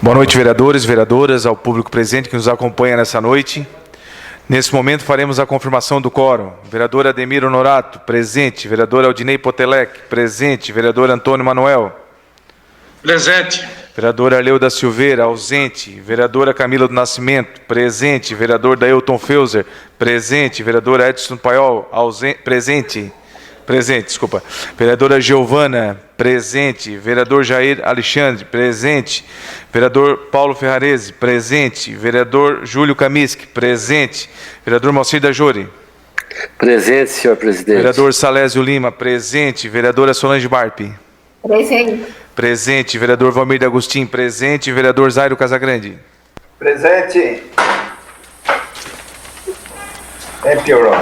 Boa noite, vereadores e vereadoras, ao público presente que nos acompanha nessa noite. Nesse momento, faremos a confirmação do quórum. Vereador Ademir Honorato, presente. Vereador Aldinei Potelec, presente. Vereador Antônio Manuel. Presente. Vereador Arleu da Silveira, ausente. Vereadora Camila do Nascimento, presente. Vereador Dailton Feuser, presente. Vereador Edson Paiol, ausente, presente. Desculpa. Vereadora Giovana, presente. Vereador Jair Alexandre, presente. Vereador Paulo Ferrarese, presente. Vereador Júlio Kamiski, presente. Vereador Moacir da Jori. Presente, senhor presidente. Vereador Salésio Lima, presente. Vereadora Solange Barpi. Presente. Presente. Vereador Valmir de Agostinho, presente. Vereador Zairo Casagrande. Presente. Piorou.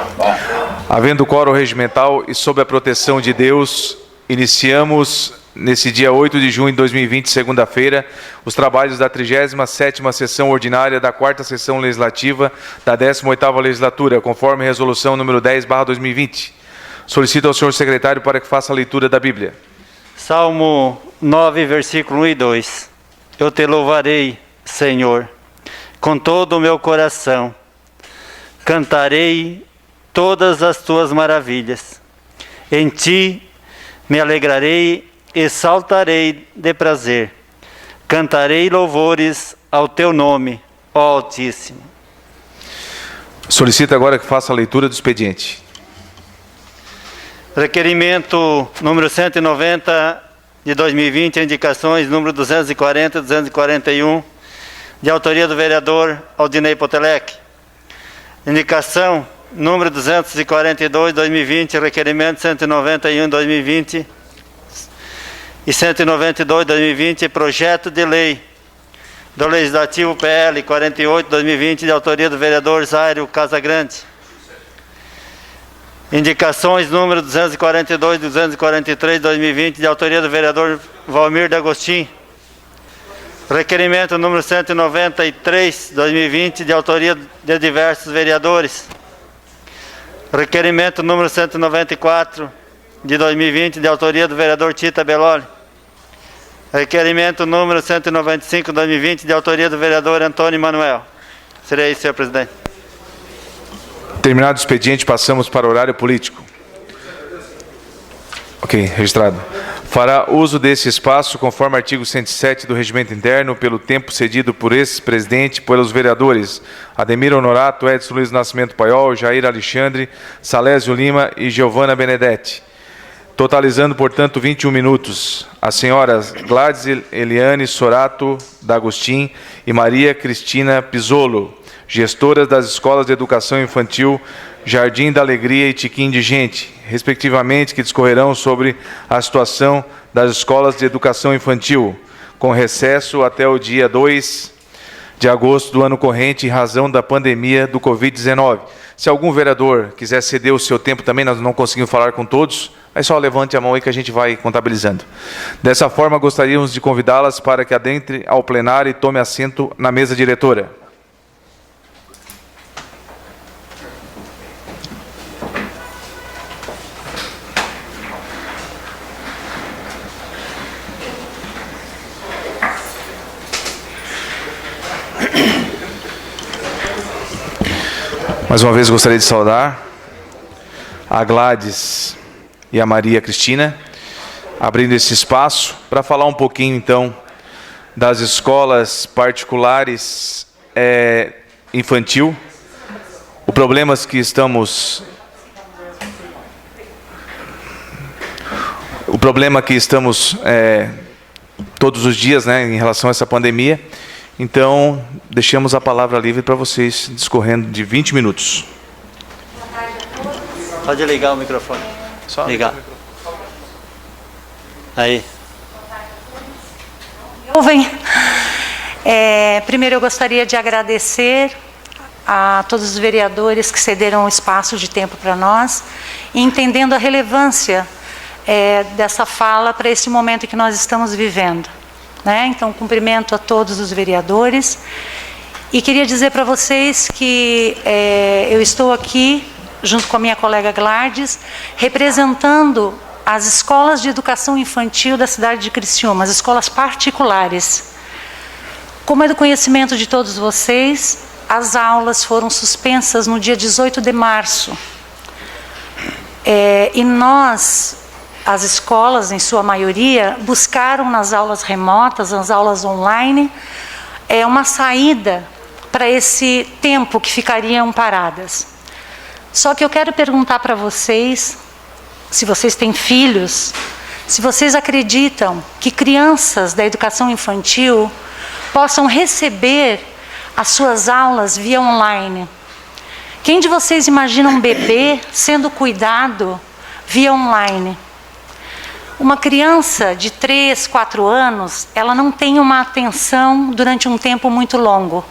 Havendo quórum regimental e sob a proteção de Deus, iniciamos, nesse dia 8 de junho de 2020, segunda-feira, os trabalhos da 37ª sessão ordinária da 4ª sessão legislativa da 18ª legislatura, conforme resolução número 10/2020. Solicito ao senhor secretário para que faça a leitura da Bíblia. Salmo 9, versículo 1 e 2. Eu te louvarei, Senhor, com todo o meu coração. Cantarei todas as tuas maravilhas. Em ti me alegrarei e saltarei de prazer. Cantarei louvores ao teu nome, ó Altíssimo. Solicito agora que faça a leitura do expediente. Requerimento número 190 de 2020, indicações número 240 e 241, de autoria do vereador Aldinei Potelec. Indicação número 242, 2020, requerimento 191, 2020 e 192, 2020, projeto de lei do Legislativo PL 48, 2020, de autoria do vereador Zairo Casagrande. Indicações número 242 e 243, 2020, de autoria do vereador Valmir de Agostinho. Requerimento número 193, 2020, de autoria de diversos vereadores. Requerimento número 194, de 2020, de autoria do vereador Tita Belloli. Requerimento número 195, 2020, de autoria do vereador Antônio Manuel. Serei isso, senhor presidente. Terminado o expediente, passamos para o horário político. Ok, registrado. Fará uso desse espaço, conforme artigo 107 do Regimento Interno, pelo tempo cedido por esse presidente, pelos vereadores Ademir Honorato, Edson Luiz Nascimento Paiol, Jair Alexandre, Salésio Lima e Giovana Benedetti. Totalizando, portanto, 21 minutos. As senhoras Gladys Eliane Sorato D'Agostin e Maria Cristina Pisolo, gestoras das escolas de educação infantil Jardim da Alegria e Tiquim de Gente, respectivamente, que discorrerão sobre a situação das escolas de educação infantil, com recesso até o dia 2 de agosto do ano corrente, em razão da pandemia do Covid-19. Se algum vereador quiser ceder o seu tempo também, nós não conseguimos falar com todos, aí só levante a mão aí que a gente vai contabilizando. Dessa forma, gostaríamos de convidá-las para que adentre ao plenário e tome assento na mesa diretora. Mais uma vez gostaria de saudar a Gladys e a Maria Cristina, abrindo esse espaço para falar um pouquinho então das escolas particulares infantil, o problema que estamos todos os dias, né, em relação a essa pandemia. Então, deixamos a palavra livre para vocês, discorrendo de 20 minutos. Pode ligar o microfone. Só ligar. Aí. Primeiro eu gostaria de agradecer a todos os vereadores que cederam um espaço de tempo para nós, entendendo a relevância dessa fala para esse momento que nós estamos vivendo. Então, cumprimento a todos os vereadores e queria dizer para vocês que eu estou aqui, junto com a minha colega Gladys, representando as escolas de educação infantil da cidade de Criciúma, as escolas particulares. Como é do conhecimento de todos vocês, as aulas foram suspensas no dia 18 de março. E nós, as escolas, em sua maioria, buscaram nas aulas remotas, nas aulas online, uma saída para esse tempo que ficariam paradas. Só que eu quero perguntar para vocês, se vocês têm filhos, se vocês acreditam que crianças da educação infantil possam receber as suas aulas via online. Quem de vocês imagina um bebê sendo cuidado via online? Uma criança de 3, 4 anos, ela não tem uma atenção durante um tempo muito longo.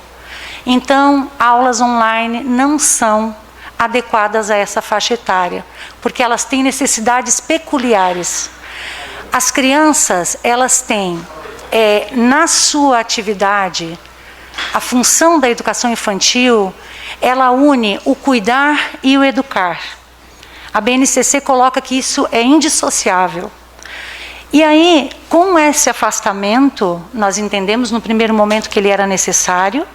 Então, aulas online não são adequadas a essa faixa etária, porque elas têm necessidades peculiares. As crianças, elas têm, na sua atividade, a função da educação infantil, ela une o cuidar e o educar. A BNCC coloca que isso é indissociável. E aí, com esse afastamento, nós entendemos no primeiro momento que ele era necessário,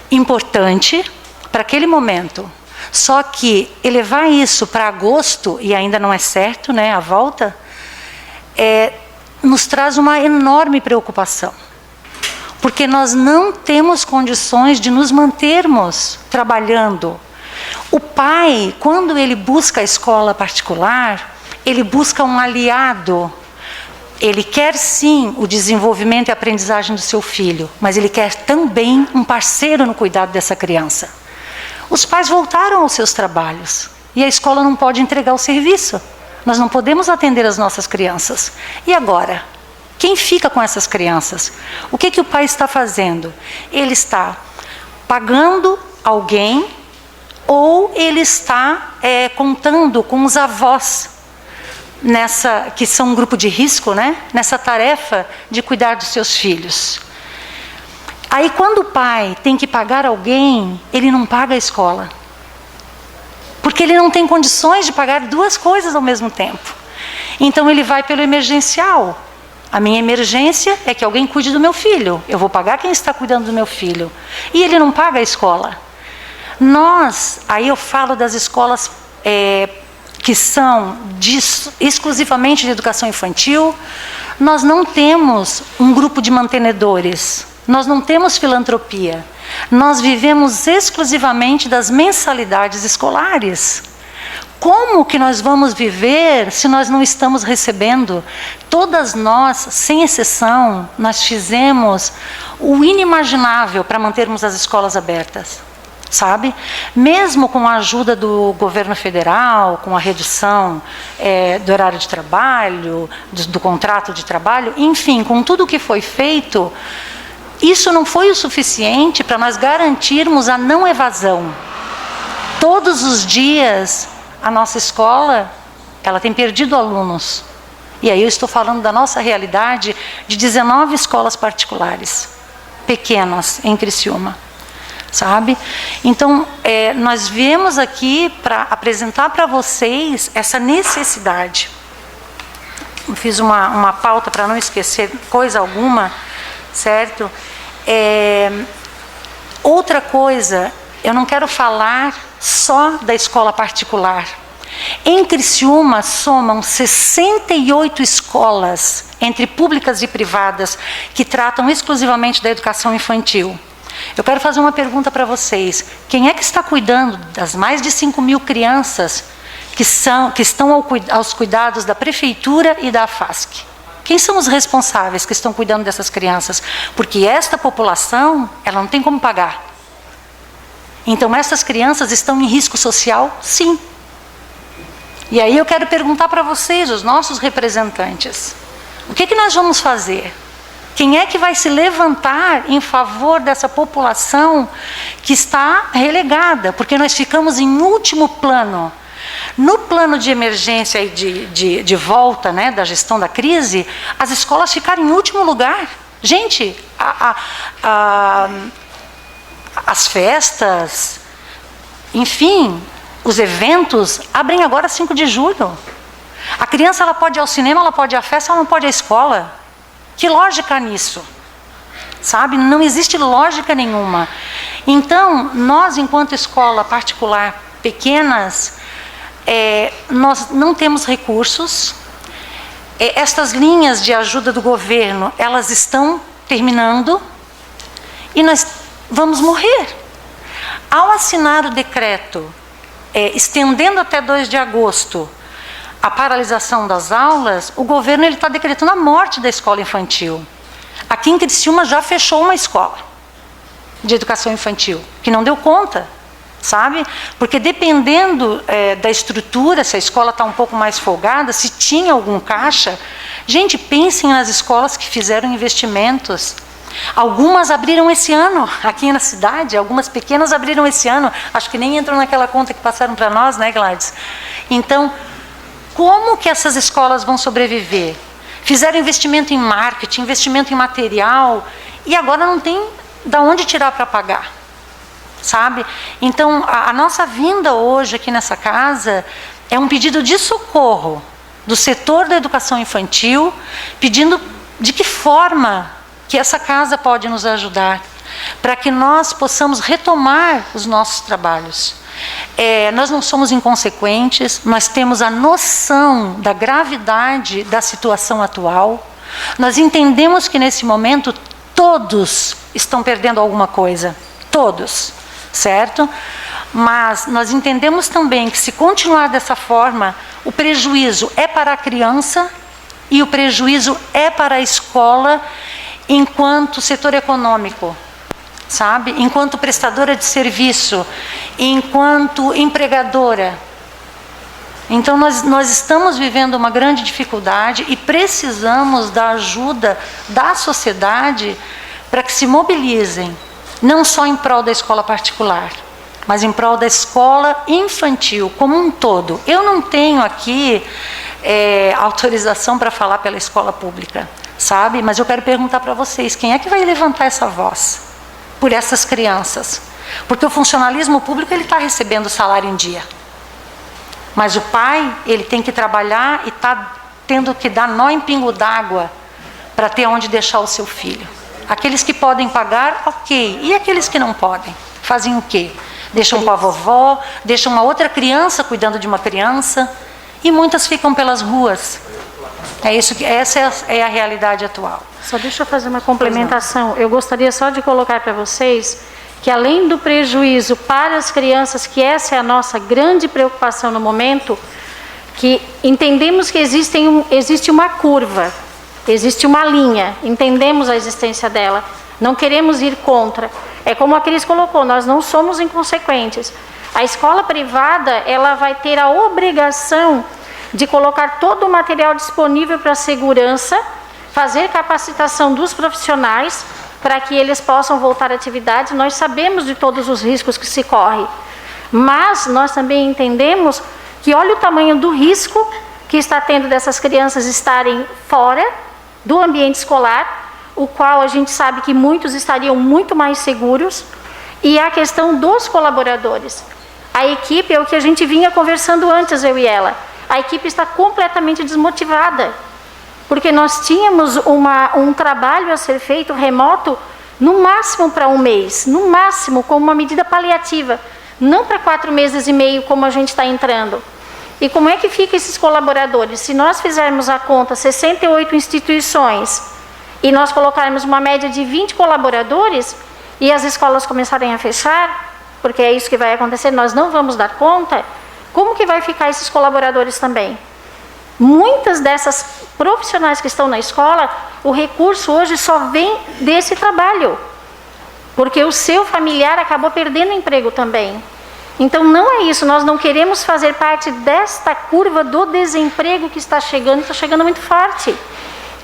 importante, para aquele momento. Só que elevar isso para agosto, e ainda não é certo, né, a volta, nos traz uma enorme preocupação. Porque nós não temos condições de nos mantermos trabalhando. O pai, quando ele busca a escola particular, ele busca um aliado. Ele quer sim o desenvolvimento e a aprendizagem do seu filho, mas ele quer também um parceiro no cuidado dessa criança. Os pais voltaram aos seus trabalhos e a escola não pode entregar o serviço. Nós não podemos atender as nossas crianças. E agora? Quem fica com essas crianças? O que o pai está fazendo? Ele está pagando alguém ou ele está contando com os avós, que são um grupo de risco, né? Nessa tarefa de cuidar dos seus filhos. Aí quando o pai tem que pagar alguém, ele não paga a escola. Porque ele não tem condições de pagar duas coisas ao mesmo tempo. Então ele vai pelo emergencial. A minha emergência é que alguém cuide do meu filho. Eu vou pagar quem está cuidando do meu filho. E ele não paga a escola. Aí eu falo das escolas que são exclusivamente de educação infantil. Nós não temos um grupo de mantenedores. Nós não temos filantropia. Nós vivemos exclusivamente das mensalidades escolares. Como que nós vamos viver se nós não estamos recebendo? Todas nós, sem exceção, nós fizemos o inimaginável para mantermos as escolas abertas, sabe? Mesmo com a ajuda do governo federal, com a redução do horário de trabalho, do contrato de trabalho, enfim, com tudo o que foi feito, isso não foi o suficiente para nós garantirmos a não evasão. Todos os dias, a nossa escola, ela tem perdido alunos. E aí eu estou falando da nossa realidade de 19 escolas particulares, pequenas, em Criciúma, sabe? Então, nós viemos aqui para apresentar para vocês essa necessidade. Eu fiz uma pauta para não esquecer coisa alguma, certo? Outra coisa, eu não quero falar só da escola particular. Em Criciúma somam 68 escolas, entre públicas e privadas, que tratam exclusivamente da educação infantil. Eu quero fazer uma pergunta para vocês. Quem é que está cuidando das mais de 5.000 crianças que estão aos cuidados da Prefeitura e da AFASC? Quem são os responsáveis que estão cuidando dessas crianças? Porque esta população, ela não tem como pagar. Então, essas crianças estão em risco social? Sim. E aí eu quero perguntar para vocês, os nossos representantes, o que nós vamos fazer? Quem é que vai se levantar em favor dessa população que está relegada? Porque nós ficamos em último plano. No plano de emergência e de volta, né, da gestão da crise, as escolas ficaram em último lugar. Gente, as festas, enfim, os eventos abrem agora 5 de julho. A criança, ela pode ir ao cinema, ela pode ir à festa, ela não pode ir à escola. Que lógica nisso? sabe? Não existe lógica nenhuma. Então, nós, enquanto escola particular pequenas, nós não temos recursos. Estas linhas de ajuda do governo, elas estão terminando e nós vamos morrer. Ao assinar o decreto, estendendo até 2 de agosto a paralisação das aulas, o governo está decretando a morte da escola infantil. Aqui em Criciúma já fechou uma escola de educação infantil, que não deu conta, sabe? Porque dependendo da estrutura, se a escola está um pouco mais folgada, se tinha algum caixa, gente, pensem nas escolas que fizeram investimentos. Algumas abriram esse ano, aqui na cidade, algumas pequenas abriram esse ano, acho que nem entram naquela conta que passaram para nós, né, Gladys? Então, como que essas escolas vão sobreviver? Fizeram investimento em marketing, investimento em material, e agora não tem de onde tirar para pagar, sabe? Então, a nossa vinda hoje aqui nessa casa é um pedido de socorro do setor da educação infantil, pedindo de que forma que essa casa pode nos ajudar, para que nós possamos retomar os nossos trabalhos. Nós não somos inconsequentes, nós temos a noção da gravidade da situação atual, nós entendemos que nesse momento todos estão perdendo alguma coisa, todos, certo? Mas nós entendemos também que se continuar dessa forma, o prejuízo é para a criança e o prejuízo é para a escola enquanto setor econômico, sabe? Enquanto prestadora de serviço, enquanto empregadora. Então nós estamos vivendo uma grande dificuldade e precisamos da ajuda da sociedade para que se mobilizem, não só em prol da escola particular, mas em prol da escola infantil como um todo. Eu não tenho aqui autorização para falar pela escola pública, sabe? Mas eu quero perguntar para vocês, quem é que vai levantar essa voz por essas crianças? Porque o funcionalismo público, ele está recebendo salário em dia. Mas o pai, ele tem que trabalhar e está tendo que dar nó em pingo d'água para ter onde deixar o seu filho. Aqueles que podem pagar, ok. E aqueles que não podem? Fazem o quê? Deixam com a vovó, deixam uma outra criança cuidando de uma criança, e muitas ficam pelas ruas. Essa é a realidade atual. Só deixa eu fazer uma complementação. Eu gostaria só de colocar para vocês que, além do prejuízo para as crianças, que essa é a nossa grande preocupação no momento, que entendemos que existe uma curva, existe uma linha, entendemos a existência dela, não queremos ir contra. É como a Cris colocou, nós não somos inconsequentes. A escola privada, ela vai ter a obrigação de colocar todo o material disponível para a segurança, fazer capacitação dos profissionais para que eles possam voltar à atividade. Nós sabemos de todos os riscos que se corre, mas nós também entendemos que olha o tamanho do risco que está tendo dessas crianças estarem fora do ambiente escolar, o qual a gente sabe que muitos estariam muito mais seguros, e a questão dos colaboradores. A equipe é o que a gente vinha conversando antes, eu e ela. A equipe está completamente desmotivada, porque nós tínhamos um trabalho a ser feito remoto, no máximo para um mês, no máximo como uma medida paliativa, não para 4 meses e meio como a gente está entrando. E como é que fica esses colaboradores? Se nós fizermos a conta, 68 instituições, e nós colocarmos uma média de 20 colaboradores, e as escolas começarem a fechar, porque é isso que vai acontecer, nós não vamos dar conta, como que vai ficar esses colaboradores também? Muitas dessas profissionais que estão na escola, o recurso hoje só vem desse trabalho, porque o seu familiar acabou perdendo emprego também. Então não é isso, nós não queremos fazer parte desta curva do desemprego que está chegando muito forte.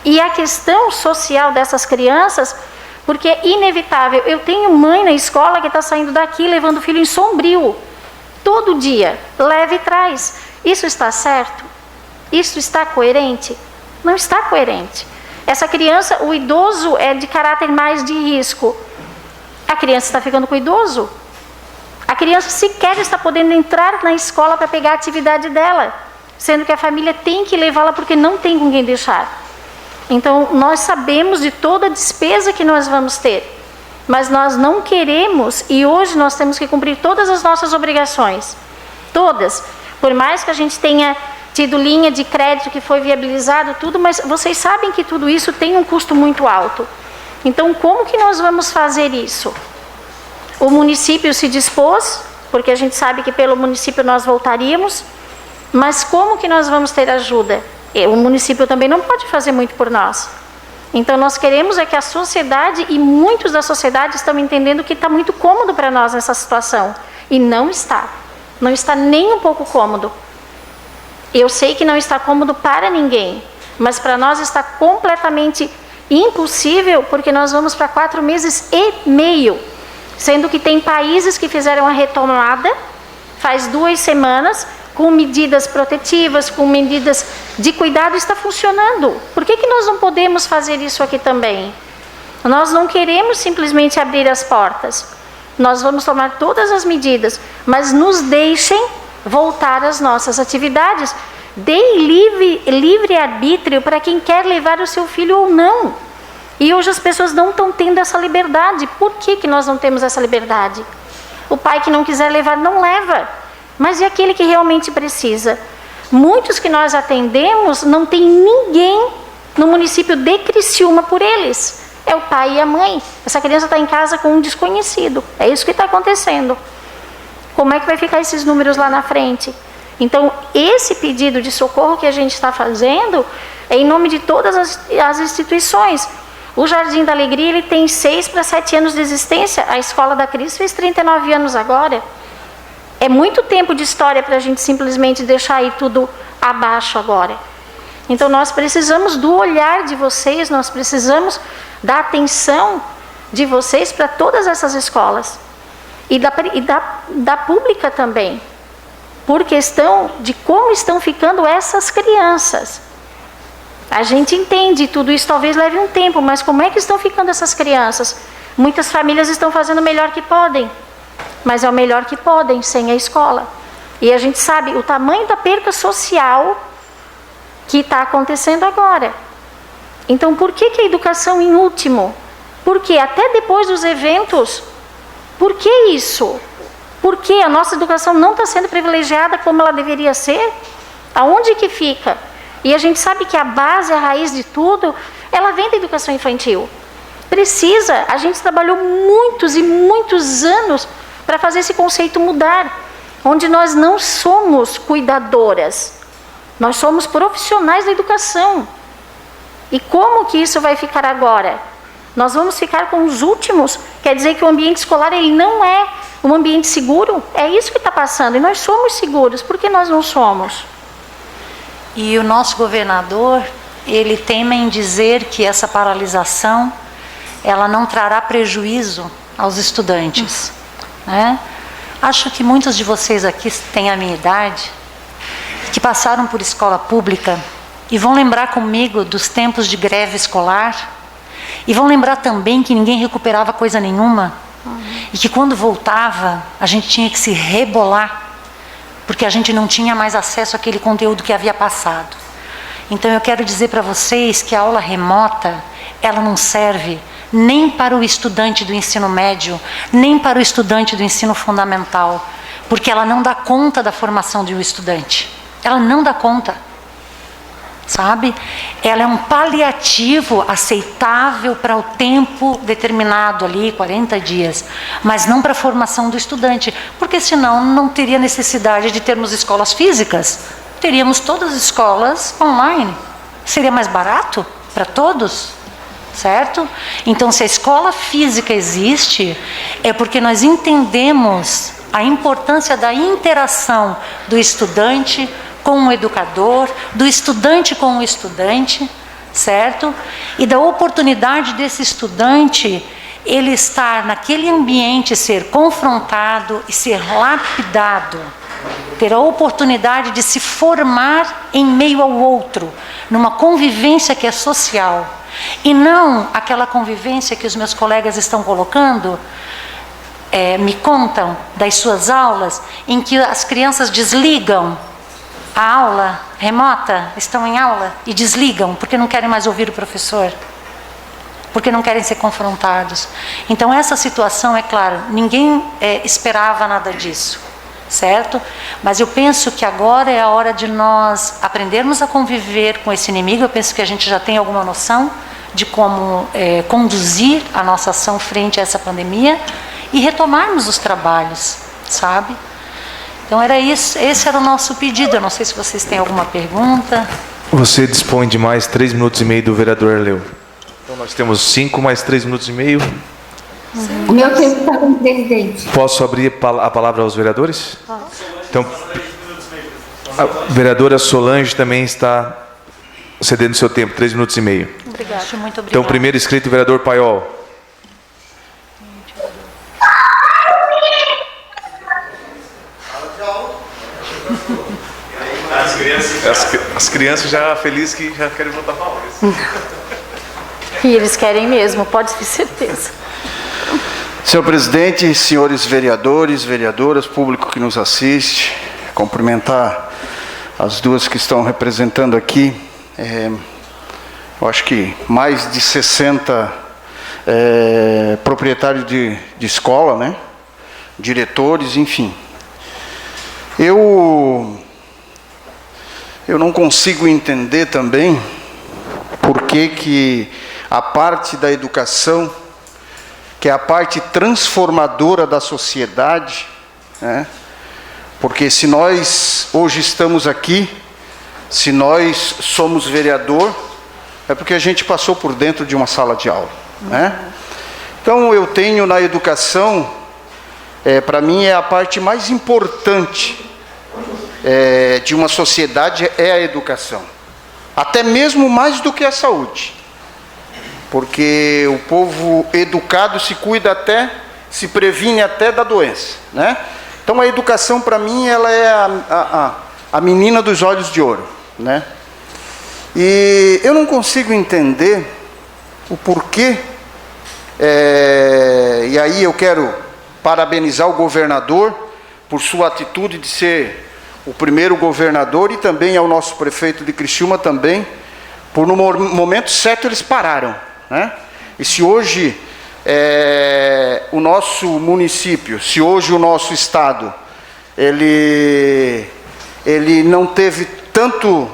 E a questão social dessas crianças, porque é inevitável. Eu tenho mãe na escola que está saindo daqui levando o filho em Sombrio, todo dia, leva e traz. Isso está certo? Isso está coerente? Não está coerente. Essa criança, o idoso é de caráter mais de risco. A criança está ficando com o idoso. A criança sequer está podendo entrar na escola para pegar a atividade dela, sendo que a família tem que levá-la porque não tem com quem deixar. Então, nós sabemos de toda a despesa que nós vamos ter, mas nós não queremos, e hoje nós temos que cumprir todas as nossas obrigações, todas, por mais que a gente tenha tido linha de crédito que foi viabilizado, tudo, mas vocês sabem que tudo isso tem um custo muito alto. Então, como que nós vamos fazer isso? O município se dispôs, porque a gente sabe que pelo município nós voltaríamos, mas como que nós vamos ter ajuda? O município também não pode fazer muito por nós. Então, nós queremos é que a sociedade, e muitos da sociedade estão entendendo que está muito cômodo para nós nessa situação. E não está. Não está nem um pouco cômodo. Eu sei que não está cômodo para ninguém, mas para nós está completamente impossível, porque nós vamos para 4 meses e meio, sendo que tem países que fizeram a retomada faz 2 semanas, com medidas protetivas, com medidas de cuidado, está funcionando. Por que nós não podemos fazer isso aqui também? Nós não queremos simplesmente abrir as portas. Nós vamos tomar todas as medidas, mas nos deixem voltar às nossas atividades. Deem livre arbítrio para quem quer levar o seu filho ou não. E hoje as pessoas não estão tendo essa liberdade. Por que nós não temos essa liberdade? O pai que não quiser levar, não leva. Mas e aquele que realmente precisa? Muitos que nós atendemos, não tem ninguém no município de Criciúma por eles. É o pai e a mãe. Essa criança está em casa com um desconhecido. É isso que está acontecendo. Como é que vai ficar esses números lá na frente? Então, esse pedido de socorro que a gente está fazendo é em nome de todas as instituições. O Jardim da Alegria, ele tem 6 para 7 anos de existência. A Escola da Cris fez 39 anos agora. É muito tempo de história para a gente simplesmente deixar aí tudo abaixo agora. Então, nós precisamos do olhar de vocês, nós precisamos da atenção de vocês para todas essas escolas. E da pública também. Por questão de como estão ficando essas crianças. A gente entende, tudo isso talvez leve um tempo, mas como é que estão ficando essas crianças? Muitas famílias estão fazendo o melhor que podem, mas é o melhor que podem, sem a escola. E a gente sabe o tamanho da perda social que está acontecendo agora. Então, por que a educação em último? Porque até depois dos eventos, por que isso? Por que a nossa educação não está sendo privilegiada como ela deveria ser? Aonde que fica? E a gente sabe que a base, a raiz de tudo, ela vem da educação infantil. Precisa, a gente trabalhou muitos e muitos anos para fazer esse conceito mudar, onde nós não somos cuidadoras, nós somos profissionais da educação. E como que isso vai ficar agora? Nós vamos ficar com os últimos? Quer dizer que o ambiente escolar ele não é um ambiente seguro? É isso que está passando, e nós somos seguros, por que nós não somos? E o nosso governador, ele teima em dizer que essa paralisação, ela não trará prejuízo aos estudantes, né? Acho que muitos de vocês aqui têm a minha idade, que passaram por escola pública e vão lembrar comigo dos tempos de greve escolar, e vão lembrar também que ninguém recuperava coisa nenhuma, e que quando voltava, a gente tinha que se rebolar, porque a gente não tinha mais acesso àquele conteúdo que havia passado. Então eu quero dizer para vocês que a aula remota, ela não serve nem para o estudante do ensino médio, nem para o estudante do ensino fundamental, porque ela não dá conta da formação de um estudante. Ela não dá conta, sabe? Ela é um paliativo aceitável para o tempo determinado ali, 40 dias, mas não para a formação do estudante, porque senão não teria necessidade de termos escolas físicas, teríamos todas as escolas online. Seria mais barato para todos, certo? Então, se a escola física existe, é porque nós entendemos a importância da interação do estudante com o educador, do estudante com o estudante, certo? E da oportunidade desse estudante, ele estar naquele ambiente, ser confrontado e ser lapidado, ter a oportunidade de se formar em meio ao outro, numa convivência que é social, e não aquela convivência que os meus colegas estão colocando, me contam das suas aulas, em que as crianças desligam a aula, remota, estão em aula e desligam porque não querem mais ouvir o professor, porque não querem ser confrontados. Então, essa situação, é claro, ninguém esperava nada disso, certo? Mas eu penso que agora é a hora de nós aprendermos a conviver com esse inimigo. Eu penso que a gente já tem alguma noção de como conduzir a nossa ação frente a essa pandemia e retomarmos os trabalhos, sabe? Então era isso, esse era o nosso pedido. Eu não sei se vocês têm alguma pergunta. Você dispõe de mais 3 minutos e meio do vereador Arleu. Então nós temos 5 mais 3 minutos e meio. O meu tempo está com o presidente. Posso abrir a palavra aos vereadores? Posso. Então, a vereadora Solange também está cedendo seu tempo, 3 minutos e meio. Obrigada, muito obrigada. Então, primeiro inscrito, o vereador Paiol. As crianças já felizes que já querem voltar para aula. E eles querem mesmo, pode ter certeza. Senhor presidente, senhores vereadores, vereadoras, público que nos assiste, cumprimentar as duas que estão representando aqui. Eu acho que mais de 60 proprietários de escola, né? Diretores, enfim. Eu não consigo entender também por que a parte da educação, que é a parte transformadora da sociedade, né? Porque se nós hoje estamos aqui, se nós somos vereador, é porque a gente passou por dentro de uma sala de aula, né? Então eu tenho na educação, para mim é a parte mais importante de uma sociedade, é a educação. Até mesmo mais do que a saúde. Porque o povo educado se cuida até, se previne até da doença, né? Então a educação para mim, ela é a menina dos olhos de ouro, né? E eu não consigo entender o porquê, e aí eu quero parabenizar o governador por sua atitude de ser o primeiro governador, e também ao nosso prefeito de Criciúma também, por no momento certo eles pararam, né? E se hoje o nosso município, se hoje o nosso estado, ele não teve tanto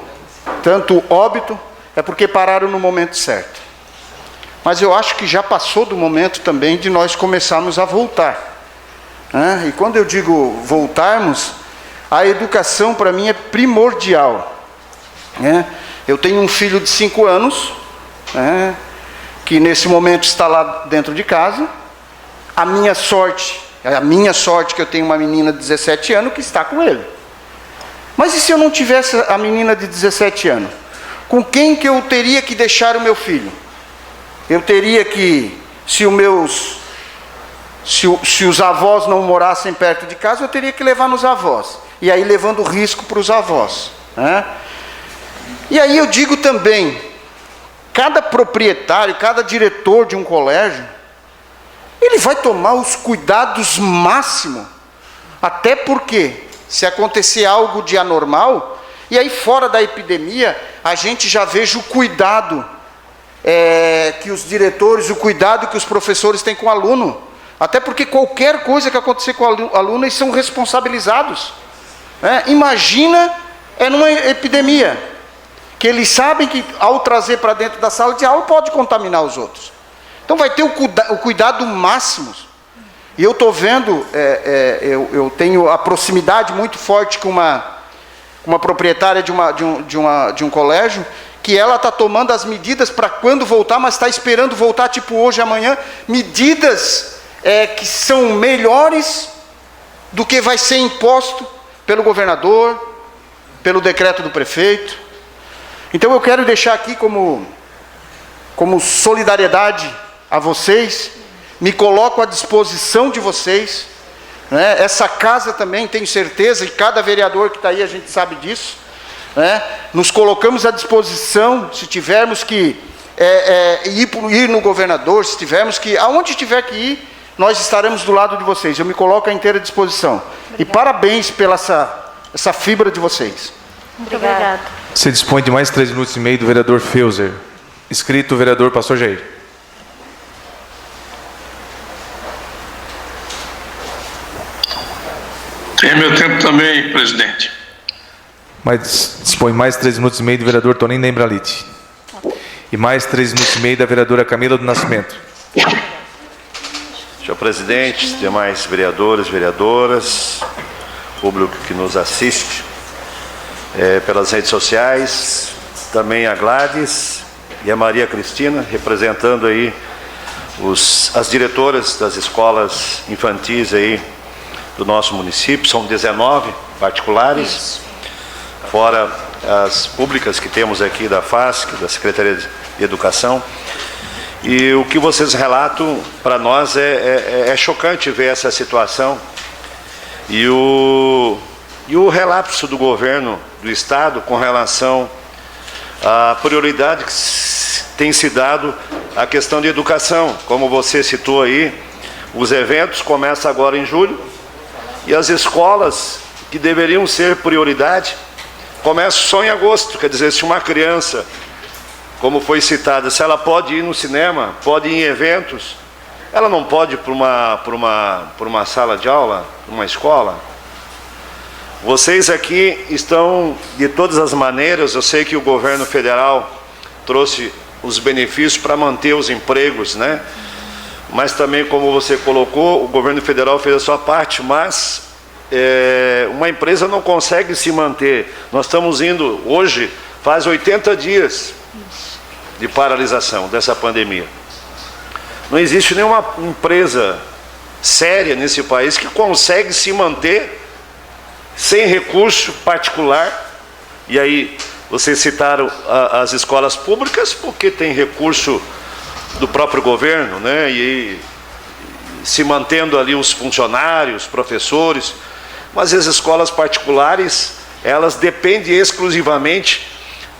óbito, é porque pararam no momento certo. Mas eu acho que já passou do momento também de nós começarmos a voltar, né? E quando eu digo voltarmos, a educação para mim é primordial, né? Eu tenho um filho de 5 anos, né, que nesse momento está lá dentro de casa. A minha sorte que eu tenho uma menina de 17 anos que está com ele. Mas e se eu não tivesse a menina de 17 anos? Com quem que eu teria que deixar o meu filho? Eu teria que, se os avós não morassem perto de casa, eu teria que levar nos avós. E aí levando risco para os avós, né? E aí eu digo também, cada proprietário, cada diretor de um colégio, ele vai tomar os cuidados máximos, até porque, se acontecer algo de anormal, e aí fora da epidemia, a gente já veja o cuidado que os diretores, o cuidado que os professores têm com o aluno, até porque qualquer coisa que acontecer com o aluno, eles são responsabilizados, né? Imagina, numa epidemia, que eles sabem que ao trazer para dentro da sala de aula pode contaminar os outros. Então vai ter o cuidado máximo. E eu estou vendo, eu tenho a proximidade muito forte com uma proprietária de um colégio, que ela está tomando as medidas para quando voltar, mas está esperando voltar tipo hoje, amanhã, medidas que são melhores do que vai ser imposto pelo governador, pelo decreto do prefeito. Então eu quero deixar aqui como solidariedade a vocês, me coloco à disposição de vocês, né? Essa casa também, tenho certeza, e cada vereador que está aí, a gente sabe disso, né? Nos colocamos à disposição, se tivermos que ir no governador, se tivermos que, aonde tiver que ir, nós estaremos do lado de vocês. Eu me coloco à inteira disposição. Obrigada. E parabéns pela essa fibra de vocês. Obrigada. Se dispõe de mais 3 minutos e meio do vereador Feuser. Inscrito o vereador Pastor Jair. É meu tempo também, presidente. Dispõe mais 3 minutos e meio do vereador Toninho Lembralite. E mais 3 minutos e meio da vereadora Camila do Nascimento. Senhor presidente, demais vereadores, vereadoras, público que nos assiste pelas redes sociais, também a Gladys e a Maria Cristina, representando aí as diretoras das escolas infantis aí do nosso município. São 19 particulares, fora as públicas que temos aqui da FASC, da Secretaria de Educação. E o que vocês relatam para nós é chocante ver essa situação. E o relapso do governo do Estado com relação à prioridade que tem se dado à questão de educação. Como você citou aí, os eventos começam agora em julho e as escolas que deveriam ser prioridade começam só em agosto. Quer dizer, se uma criança, como foi citada, se ela pode ir no cinema, pode ir em eventos, ela não pode ir para uma sala de aula, uma escola. Vocês aqui estão, de todas as maneiras, eu sei que o governo federal trouxe os benefícios para manter os empregos, né? Mas também, como você colocou, o governo federal fez a sua parte, mas uma empresa não consegue se manter. Nós estamos indo, hoje, faz 80 dias de paralisação dessa pandemia. Não existe nenhuma empresa séria nesse país que consegue se manter sem recurso particular. E aí, vocês citaram as escolas públicas, porque tem recurso do próprio governo, né? E se mantendo ali os funcionários, professores. Mas as escolas particulares, elas dependem exclusivamente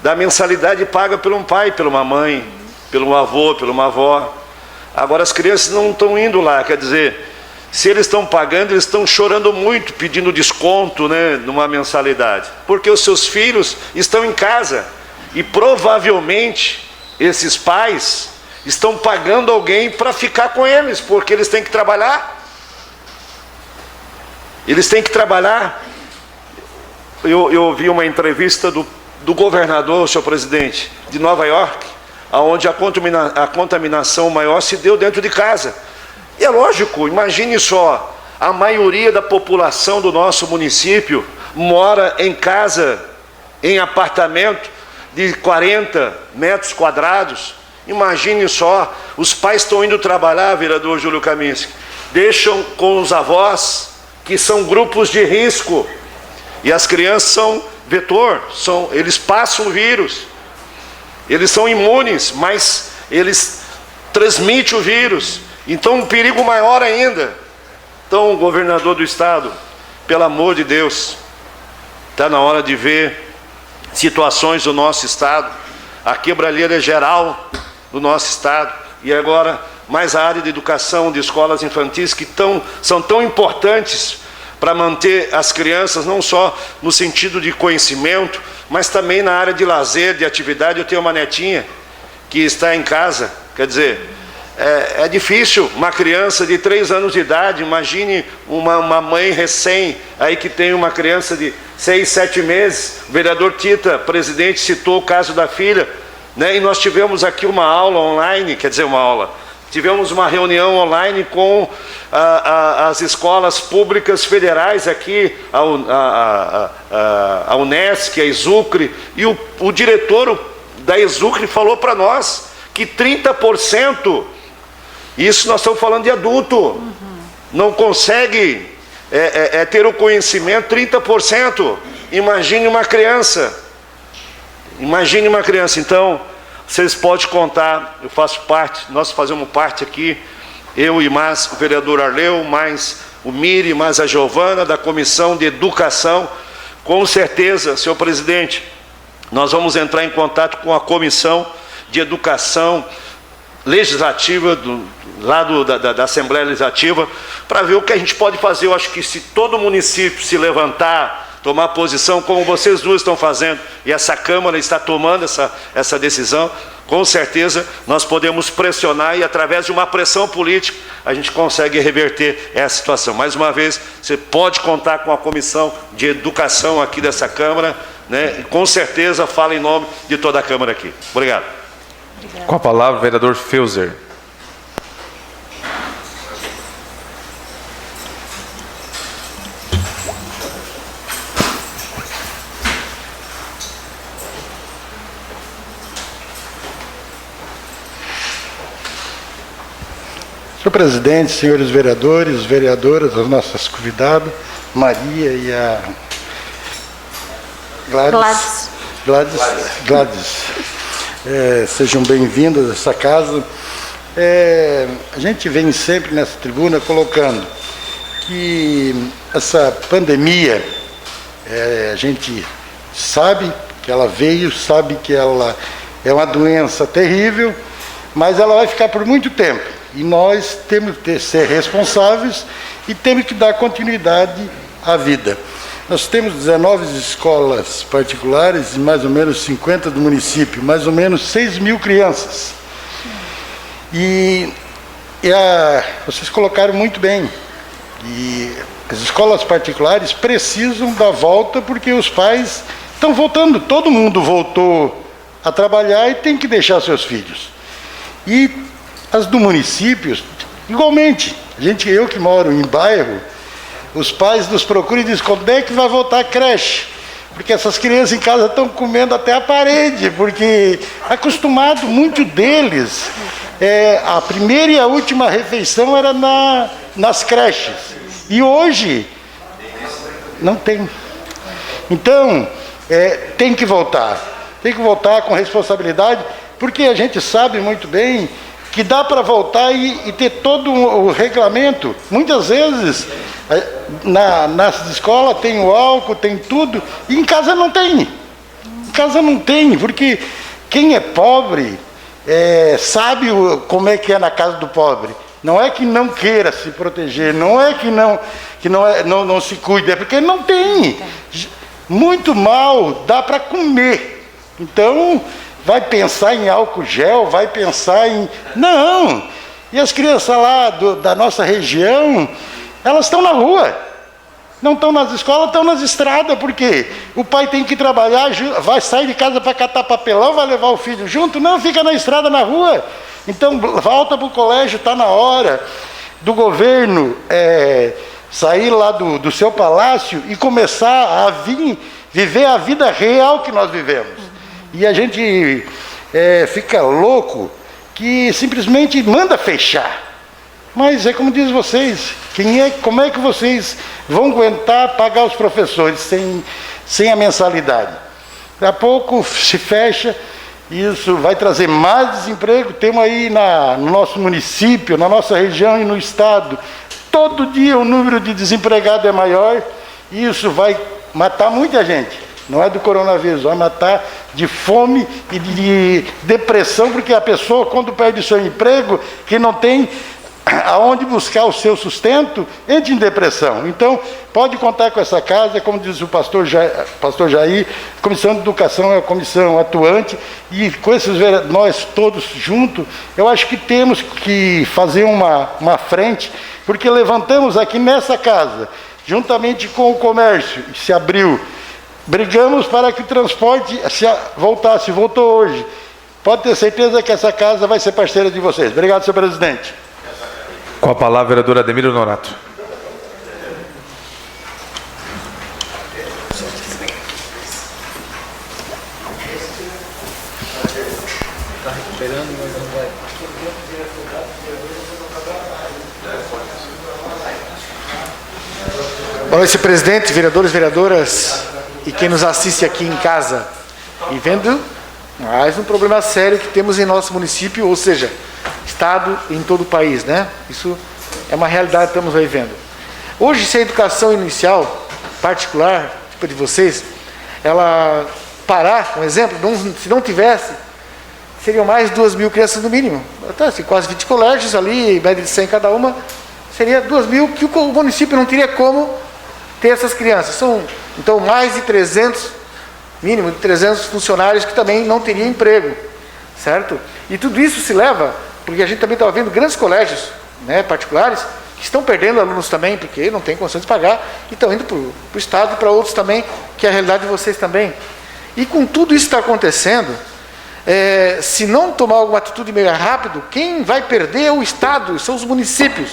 da mensalidade paga por um pai, por uma mãe, pelo avô, por uma avó. Agora as crianças não estão indo lá, quer dizer, se eles estão pagando, eles estão chorando muito, pedindo desconto, né, numa mensalidade, porque os seus filhos estão em casa e provavelmente esses pais estão pagando alguém para ficar com eles, porque eles têm que trabalhar. Eles têm que trabalhar. Eu ouvi uma entrevista do governador, senhor presidente, de Nova York, onde a contaminação maior se deu dentro de casa. E é lógico, imagine só, a maioria da população do nosso município mora em casa, em apartamento de 40 metros quadrados. Imagine só, os pais estão indo trabalhar, vereador Júlio Kaminski, deixam com os avós, que são grupos de risco, e as crianças são vetor, eles passam o vírus, eles são imunes, mas eles transmitem o vírus. Então, um perigo maior ainda. Então, governador do estado, pelo amor de Deus, está na hora de ver situações do nosso estado, a quebralheira geral do nosso estado, e agora mais a área de educação, de escolas infantis, que são tão importantes para manter as crianças, não só no sentido de conhecimento, mas também na área de lazer, de atividade. Eu tenho uma netinha que está em casa, quer dizer, é difícil uma criança de 3 anos de idade, imagine uma mãe recém, aí que tem uma criança de 6, 7 meses, o vereador Tita, presidente, citou o caso da filha, né? E nós tivemos aqui uma aula online, tivemos uma reunião online com as escolas públicas federais aqui, a Unesc, a Exucre, e o diretor da Exucre falou para nós que 30%, isso nós estamos falando de adulto, não consegue ter o conhecimento, 30%, imagine uma criança. Então, vocês podem contar, eu faço parte, nós fazemos parte aqui, eu e mais o vereador Arleu, mais o Miri, mais a Giovana, da Comissão de Educação. Com certeza, senhor presidente, nós vamos entrar em contato com a Comissão de Educação Legislativa, da Assembleia Legislativa, para ver o que a gente pode fazer. Eu acho que se todo município se levantar tomar posição, como vocês duas estão fazendo, e essa Câmara está tomando essa decisão, com certeza nós podemos pressionar e, através de uma pressão política, a gente consegue reverter essa situação. Mais uma vez, você pode contar com a Comissão de Educação aqui dessa Câmara, né? E com certeza fala em nome de toda a Câmara aqui. Obrigado. Com a palavra, o vereador Felzer. Senhor presidente, senhores vereadores, vereadoras, as nossas convidadas, Maria e a Gladys. Sejam bem-vindos a essa casa. A gente vem sempre nessa tribuna colocando que essa pandemia, a gente sabe que ela veio, sabe que ela é uma doença terrível, mas ela vai ficar por muito tempo. E nós temos que ser responsáveis e temos que dar continuidade à vida. Nós temos 19 escolas particulares e mais ou menos 50 do município, mais ou menos 6 mil crianças. Vocês colocaram muito bem. E as escolas particulares precisam dar volta porque os pais estão voltando. Todo mundo voltou a trabalhar e tem que deixar seus filhos. E as do município, igualmente. Eu que moro em bairro, os pais nos procuram e dizem, quando é que vai voltar a creche? Porque essas crianças em casa estão comendo até a parede, porque acostumado, muito deles, a primeira e a última refeição era nas creches. E hoje, não tem. Então, tem que voltar. Tem que voltar com responsabilidade, porque a gente sabe muito bem que dá para voltar e ter todo o regulamento. Muitas vezes, nas escolas tem o álcool, tem tudo, e em casa não tem. Em casa não tem, porque quem é pobre sabe como é que é na casa do pobre. Não é que não queira se proteger, não é que não se cuide, é porque não tem. Muito mal dá para comer. Então, vai pensar em álcool gel, vai pensar em... Não! E as crianças lá da nossa região, elas estão na rua. Não estão nas escolas, estão nas estradas, porque o pai tem que trabalhar, vai sair de casa para catar papelão, vai levar o filho junto? Não, fica na estrada, na rua. Então, volta para o colégio, está na hora do governo sair lá do seu palácio e começar a viver a vida real que nós vivemos. E a gente fica louco que simplesmente manda fechar. Mas é como diz vocês, como é que vocês vão aguentar pagar os professores sem a mensalidade? Daqui a pouco se fecha, isso vai trazer mais desemprego. Temos aí no nosso município, na nossa região e no estado, todo dia o número de desempregados é maior, e isso vai matar muita gente. Não é do coronavírus, vai matar de fome e de depressão, porque a pessoa, quando perde o seu emprego, que não tem aonde buscar o seu sustento, entra em depressão. Então, pode contar com essa casa, como diz o pastor Jair, a Comissão de Educação é a comissão atuante, e com nós todos juntos, eu acho que temos que fazer uma frente, porque levantamos aqui nessa casa, juntamente com o comércio, que se abriu, brigamos para que o transporte voltasse, voltou hoje. Pode ter certeza que essa casa vai ser parceira de vocês. Obrigado, senhor presidente. Com a palavra, vereador Ademir Honorato. Boa noite, presidente, vereadores, vereadoras e quem nos assiste aqui em casa e vendo mais um problema sério que temos em nosso município, ou seja, estado e em todo o país, né? Isso é uma realidade que estamos vivendo. Hoje, se a educação inicial particular, tipo de vocês, ela parar, um exemplo, se não tivesse, seriam mais 2.000 crianças no mínimo. Então, assim, quase 20 colégios ali, média de 100 cada uma, seria 2.000 que o município não teria como ter essas crianças. São, então, mais de 300, mínimo de 300 funcionários que também não teriam emprego, certo? E tudo isso se leva, porque a gente também está vendo grandes colégios, né, particulares, que estão perdendo alunos também, porque não tem condições de pagar, e estão indo para o Estado e para outros também, que é a realidade de vocês também. E com tudo isso que está acontecendo, se não tomar alguma atitude meio rápido, quem vai perder é o Estado, são os municípios.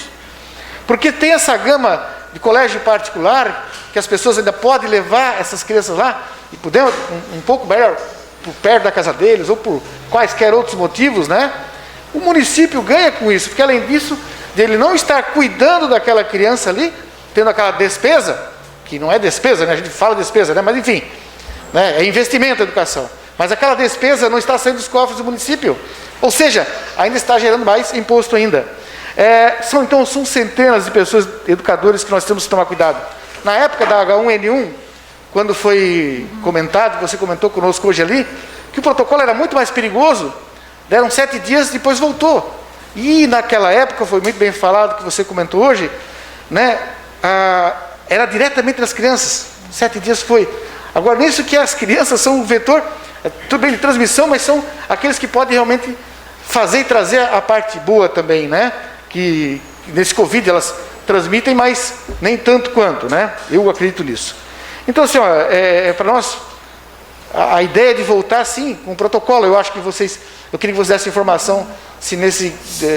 Porque tem essa gama de colégio particular, que as pessoas ainda podem levar essas crianças lá, e puder um pouco melhor, por perto da casa deles, ou por quaisquer outros motivos, né? O município ganha com isso, porque além disso, dele não estar cuidando daquela criança ali, tendo aquela despesa, que não é despesa, né? A gente fala despesa, né? Mas enfim, né? É investimento a educação. Mas aquela despesa não está saindo dos cofres do município. Ou seja, ainda está gerando mais imposto ainda. São centenas de pessoas, educadores, que nós temos que tomar cuidado. Na época da H1N1, quando foi comentado, você comentou conosco hoje ali, que o protocolo era muito mais perigoso, deram 7 dias, depois voltou. E naquela época, foi muito bem falado, que você comentou hoje, né, era diretamente das crianças, 7 dias foi. Agora, nisso que as crianças são um vetor, tudo bem de transmissão, mas são aqueles que podem realmente fazer e trazer a parte boa também, né, que nesse Covid elas transmitem, mas nem tanto quanto, né, eu acredito nisso. Então, assim, para nós, a ideia de voltar, sim, com o protocolo, eu acho que vocês, eu queria que vocês dessem informação, se nesse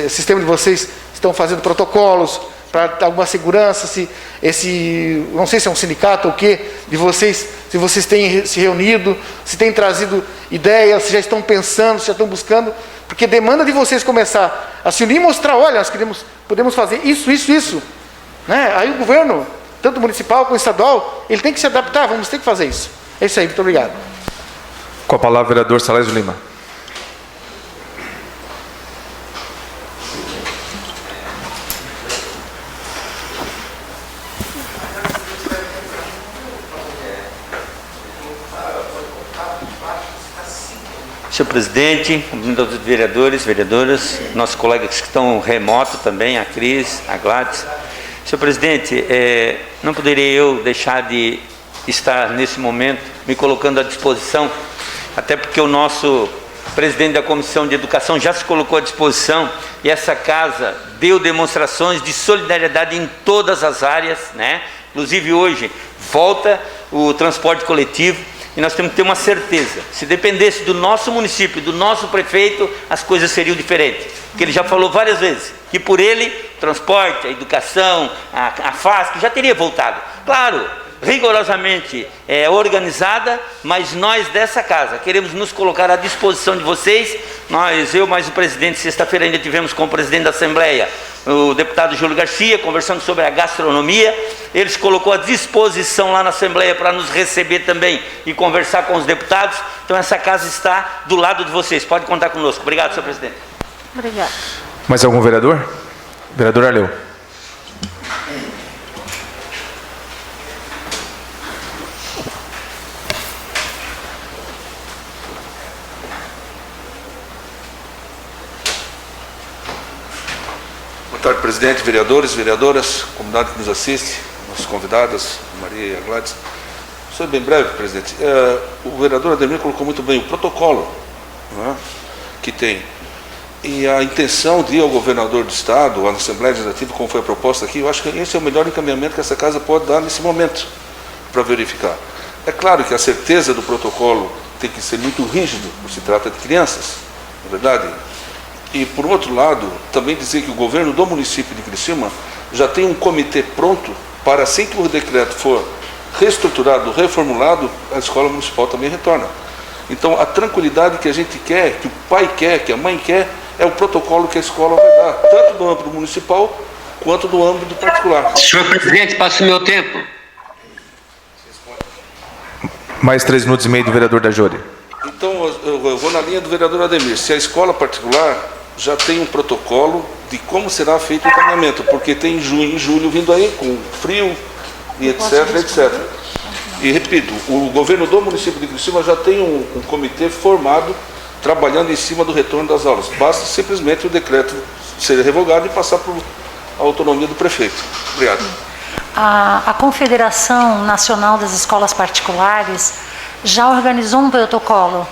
sistema de vocês estão fazendo protocolos para alguma segurança, não sei se é um sindicato ou o quê, de vocês, se vocês têm se reunido, se têm trazido ideias, se já estão pensando, se já estão buscando, porque demanda de vocês começar a se unir e mostrar, olha, nós podemos fazer isso, né? Aí o governo, tanto municipal como estadual, ele tem que se adaptar, vamos ter que fazer isso. É isso aí, muito obrigado. Com a palavra, o vereador Salésio Lima. Senhor presidente, vereadores, vereadoras, nossos colegas que estão remoto também, a Cris, a Gladys. Senhor presidente, não poderia eu deixar de estar nesse momento me colocando à disposição, até porque o nosso presidente da Comissão de Educação já se colocou à disposição e essa casa deu demonstrações de solidariedade em todas as áreas, né? Inclusive hoje volta o transporte coletivo. E nós temos que ter uma certeza, se dependesse do nosso município, do nosso prefeito, as coisas seriam diferentes. Porque ele já falou várias vezes que por ele, o transporte, a educação, a FASC já teria voltado. Claro, rigorosamente organizada, mas nós dessa casa queremos nos colocar à disposição de vocês. Eu mais o presidente, sexta-feira ainda tivemos com o presidente da Assembleia, o deputado Júlio Garcia, conversando sobre a gastronomia. Ele se colocou à disposição lá na Assembleia para nos receber também e conversar com os deputados. Então essa casa está do lado de vocês, pode contar conosco. Obrigado, senhor presidente. Obrigado. Mais algum vereador? Vereador Arleu. Boa tarde, presidente, vereadores, vereadoras, comunidade que nos assiste, nossos convidados, Maria e a Gladys. Sou bem breve, presidente. O vereador Ademir colocou muito bem o protocolo, né, que tem. E a intenção de ir ao governador do Estado, à Assembleia Legislativa, como foi a proposta aqui, eu acho que esse é o melhor encaminhamento que essa casa pode dar nesse momento, para verificar. É claro que a certeza do protocolo tem que ser muito rígido, porque se trata de crianças, não é verdade? E, por outro lado, também dizer que o governo do município de Criciúma já tem um comitê pronto para, assim que o decreto for reestruturado, reformulado, a escola municipal também retorna. Então, a tranquilidade que a gente quer, que o pai quer, que a mãe quer, é o protocolo que a escola vai dar, tanto do âmbito municipal quanto do âmbito particular. Senhor presidente, passo o meu tempo. Mais 3 minutos e meio do vereador da Júri. Então, eu vou na linha do vereador Ademir. Se a escola particular já tem um protocolo de como será feito o encaminhamento, porque tem junho e julho vindo aí, com frio e etc, etc. E repito, o governo do município de Criciúma já tem um comitê formado, trabalhando em cima do retorno das aulas. Basta simplesmente o decreto ser revogado e passar para a autonomia do prefeito. Obrigado. a Confederação Nacional das Escolas Particulares já organizou um protocolo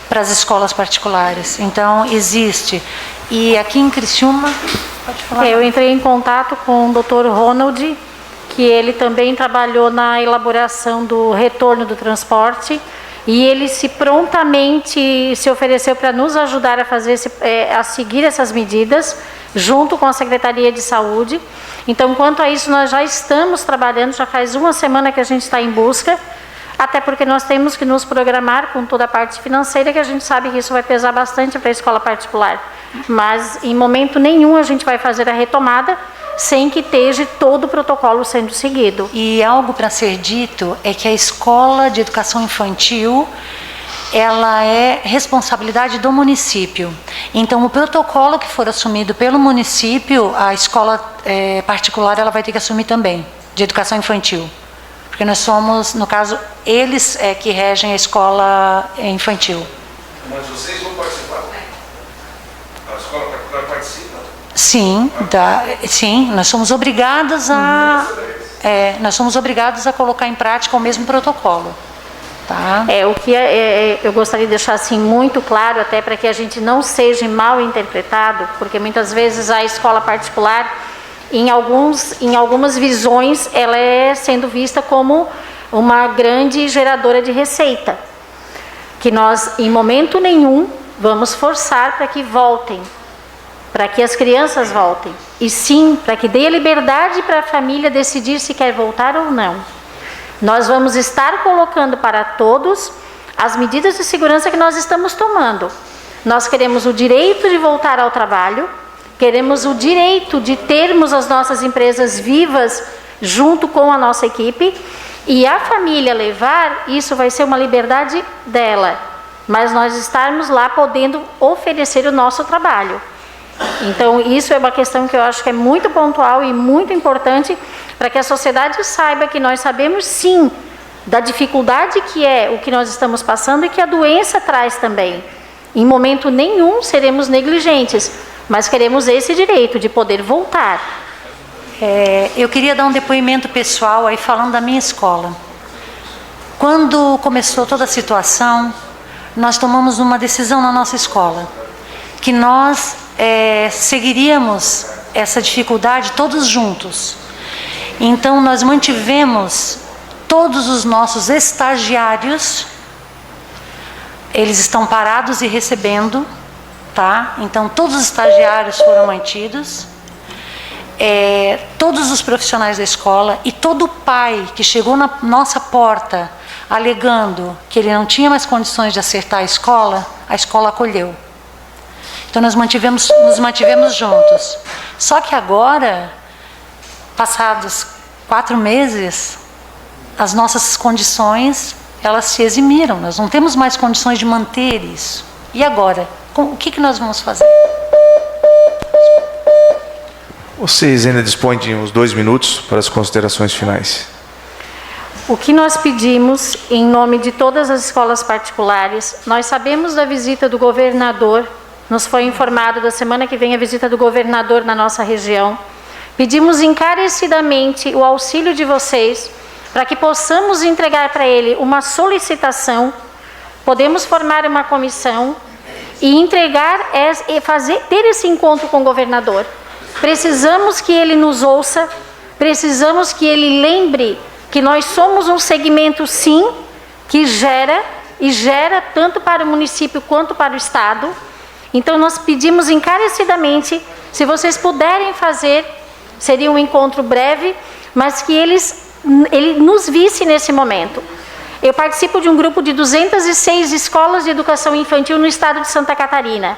para as escolas particulares. Então, existe. E aqui em Criciúma... Pode falar. Eu entrei em contato com o Dr. Ronald, que ele também trabalhou na elaboração do retorno do transporte, e ele prontamente se ofereceu para nos ajudar a fazer a seguir essas medidas, junto com a Secretaria de Saúde. Então, quanto a isso, nós já estamos trabalhando, já faz uma semana que a gente está em busca, até porque nós temos que nos programar com toda a parte financeira, que a gente sabe que isso vai pesar bastante para a escola particular. Mas, em momento nenhum, a gente vai fazer a retomada sem que esteja todo o protocolo sendo seguido. E algo para ser dito é que a escola de educação infantil, ela é responsabilidade do município. Então, o protocolo que for assumido pelo município, a escola particular, ela vai ter que assumir também, de educação infantil. Porque nós somos, no caso, eles que regem a escola infantil. Mas vocês vão participar? A escola particular participa? Sim, sim, nós somos obrigados a colocar em prática o mesmo protocolo. Tá? O que eu gostaria de deixar assim muito claro, até para que a gente não seja mal interpretado, porque muitas vezes a escola particular, em algumas visões, ela é sendo vista como uma grande geradora de receita, que nós, em momento nenhum, vamos forçar para que voltem, para que as crianças voltem, e sim, para que dê liberdade para a família decidir se quer voltar ou não. Nós vamos estar colocando para todos as medidas de segurança que nós estamos tomando. Nós queremos o direito de voltar ao trabalho, queremos o direito de termos as nossas empresas vivas junto com a nossa equipe, e a família levar, isso vai ser uma liberdade dela, mas nós estarmos lá podendo oferecer o nosso trabalho. Então, isso é uma questão que eu acho que é muito pontual e muito importante para que a sociedade saiba que nós sabemos, sim, da dificuldade que é o que nós estamos passando e que a doença traz também. Em momento nenhum seremos negligentes, mas queremos esse direito de poder voltar. Eu queria dar um depoimento pessoal aí falando da minha escola. Quando começou toda a situação, nós tomamos uma decisão na nossa escola, que nós seguiríamos essa dificuldade todos juntos. Então, nós mantivemos todos os nossos estagiários, eles estão parados e recebendo, tá? Então, todos os estagiários foram mantidos, todos os profissionais da escola e todo pai que chegou na nossa porta alegando que ele não tinha mais condições de acertar a escola acolheu. Então, nos mantivemos juntos. Só que agora, passados 4 meses, as nossas condições, elas se eximiram. Nós não temos mais condições de manter isso. E agora? O que nós vamos fazer? Vocês ainda dispõem de uns 2 minutos para as considerações finais. O que nós pedimos, em nome de todas as escolas particulares, nós sabemos da visita do governador, nos foi informado da semana que vem a visita do governador na nossa região. Pedimos encarecidamente o auxílio de vocês para que possamos entregar para ele uma solicitação, podemos formar uma comissão e entregar, ter esse encontro com o governador. Precisamos que ele nos ouça, precisamos que ele lembre que nós somos um segmento, sim, que gera tanto para o município quanto para o Estado. Então, nós pedimos encarecidamente, se vocês puderem fazer, seria um encontro breve, mas que ele nos visse nesse momento. Eu participo de um grupo de 206 escolas de educação infantil no estado de Santa Catarina.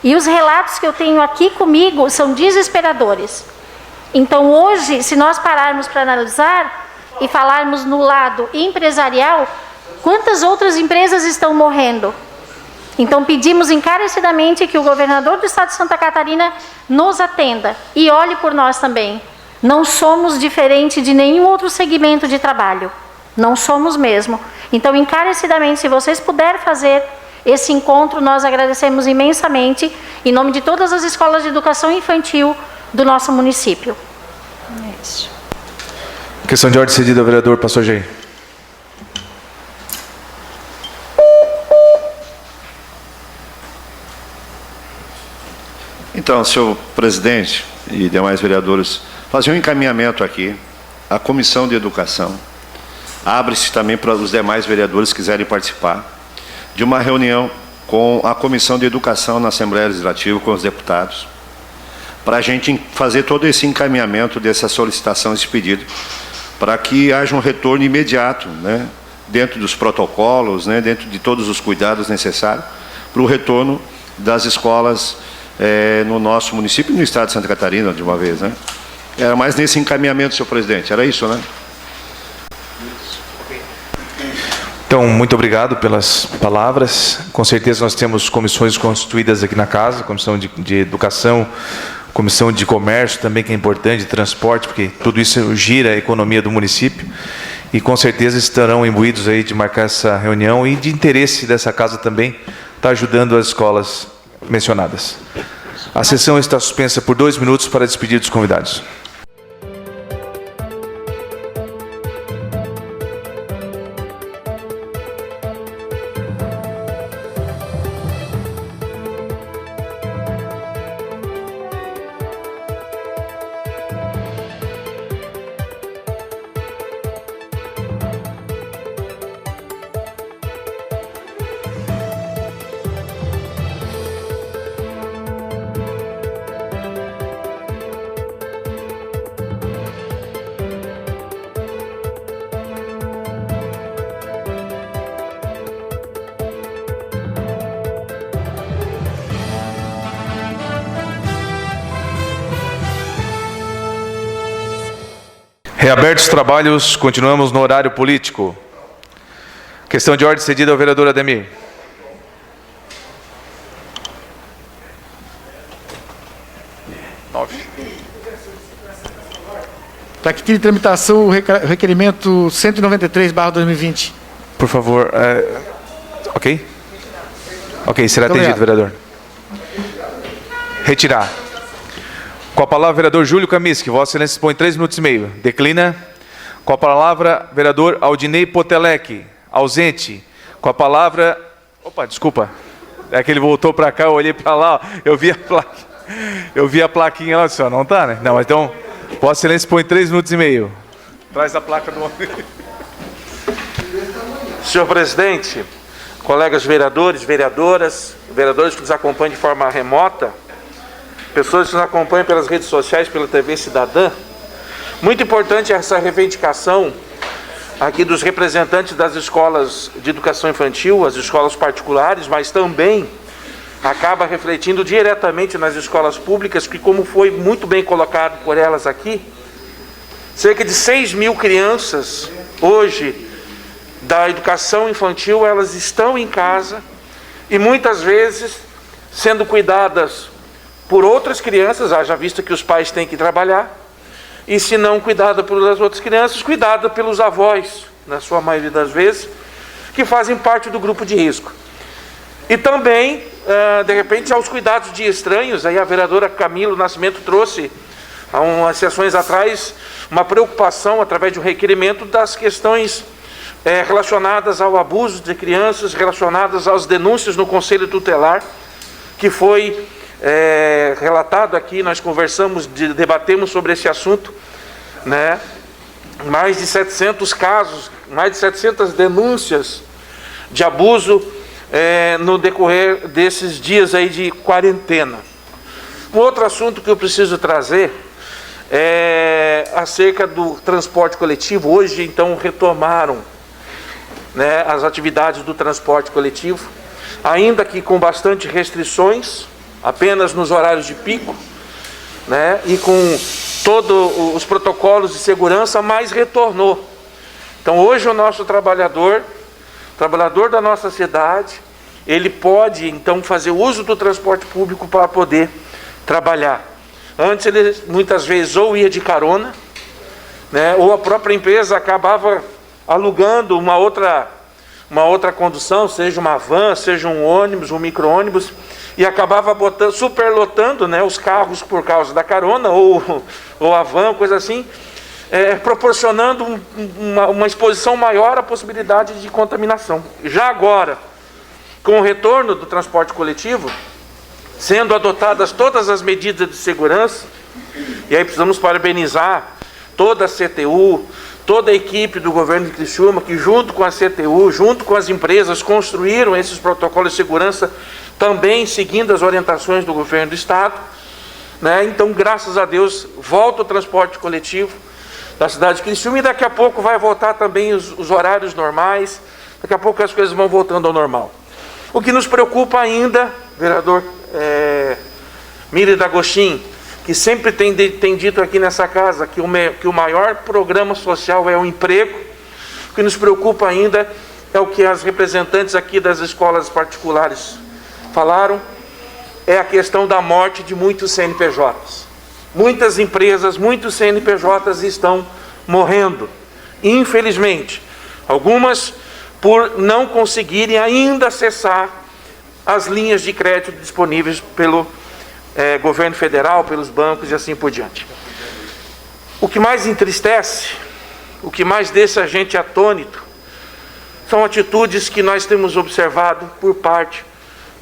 E os relatos que eu tenho aqui comigo são desesperadores. Então, hoje, se nós pararmos para analisar e falarmos no lado empresarial, quantas outras empresas estão morrendo? Então, pedimos encarecidamente que o governador do estado de Santa Catarina nos atenda e olhe por nós também. Não somos diferente de nenhum outro segmento de trabalho. Não somos mesmo. Então, encarecidamente, se vocês puderem fazer esse encontro, nós agradecemos imensamente, em nome de todas as escolas de educação infantil do nosso município. Isso. Questão de ordem cedida ao vereador Pastor Jair. Então, senhor presidente e demais vereadores, fazer um encaminhamento aqui à Comissão de Educação. Abre-se também para os demais vereadores que quiserem participar de uma reunião com a Comissão de Educação na Assembleia Legislativa, com os deputados, para a gente fazer todo esse encaminhamento dessa solicitação, esse pedido, para que haja um retorno imediato, né, dentro dos protocolos, né, dentro de todos os cuidados necessários, para o retorno das escolas no nosso município e no estado de Santa Catarina, de uma vez, né? Era mais nesse encaminhamento, senhor presidente, era isso, né? Então, muito obrigado pelas palavras. Com certeza nós temos comissões constituídas aqui na casa, comissão de educação, comissão de comércio também, que é importante, de transporte, porque tudo isso gira a economia do município. E com certeza estarão imbuídos aí de marcar essa reunião e de interesse dessa casa também, está ajudando as escolas mencionadas. A sessão está suspensa por 2 minutos para despedir dos convidados. Reabertos os trabalhos, continuamos no horário político. Questão de ordem cedida ao vereador Ademir. Está aqui de tramitação o requerimento 193/2020. Por favor, ok? Ok, será Muito atendido, vereador. Retirar. Com a palavra, vereador Júlio Kaminsky. Vossa Excelência dispõe 3 minutos e meio. Declina. Com a palavra, vereador Aldinei Potelec. Ausente. Com a palavra... Opa, desculpa. É que ele voltou para cá, eu olhei para lá, ó, eu vi a plaquinha lá, senhor, não está, né? Não, mas então, Vossa Excelência dispõe 3 minutos e meio. Traz a placa do homem. Senhor presidente, colegas vereadores, vereadoras, vereadores que nos acompanham de forma remota, pessoas que nos acompanham pelas redes sociais, pela TV Cidadã, muito importante essa reivindicação aqui dos representantes das escolas de educação infantil, as escolas particulares, mas também acaba refletindo diretamente nas escolas públicas, que, como foi muito bem colocado por elas aqui, cerca de 6 mil crianças hoje da educação infantil, elas estão em casa e muitas vezes sendo cuidadas por outras crianças, haja vista que os pais têm que trabalhar, e se não cuidada pelas outras crianças, cuidada pelos avós, na sua maioria das vezes, que fazem parte do grupo de risco. E também, de repente, aos cuidados de estranhos. Aí a vereadora Camilo Nascimento trouxe, há umas sessões atrás, uma preocupação, através de um requerimento, das questões relacionadas ao abuso de crianças, relacionadas às denúncias no Conselho Tutelar, que foi relatado aqui, nós conversamos, debatemos sobre esse assunto, né? Mais de 700 casos, mais de 700 denúncias de abuso no decorrer desses dias aí de quarentena. Um outro assunto que eu preciso trazer é acerca do transporte coletivo. Hoje, então, retomaram, né, as atividades do transporte coletivo, ainda que com bastante restrições, apenas nos horários de pico, né, e com todos os protocolos de segurança, mas retornou. Então hoje o nosso trabalhador da nossa cidade, ele pode então fazer uso do transporte público para poder trabalhar. Antes ele muitas vezes ou ia de carona, né, ou a própria empresa acabava alugando uma outra condução, seja uma van, seja um ônibus, um micro-ônibus, e acabava superlotando, né, os carros por causa da carona, ou a van, coisa assim, proporcionando uma exposição maior à possibilidade de contaminação. Já agora, com o retorno do transporte coletivo, sendo adotadas todas as medidas de segurança, e aí precisamos parabenizar toda a CTU, toda a equipe do governo de Criciúma, que junto com a CTU, junto com as empresas, construíram esses protocolos de segurança, também seguindo as orientações do governo do Estado, né? Então, graças a Deus, volta o transporte coletivo da cidade de Criciúma, e daqui a pouco vai voltar também os horários normais, daqui a pouco as coisas vão voltando ao normal. O que nos preocupa ainda, vereador Miri D'Agostin, que sempre tem dito aqui nessa casa que o maior programa social é o emprego. O que nos preocupa ainda é o que as representantes aqui das escolas particulares falaram, é a questão da morte de muitos CNPJs. Muitas empresas, muitos CNPJs estão morrendo, infelizmente. Algumas por não conseguirem ainda acessar as linhas de crédito disponíveis pelo governo federal, pelos bancos e assim por diante. O que mais entristece, o que mais deixa a gente atônito, são atitudes que nós temos observado por parte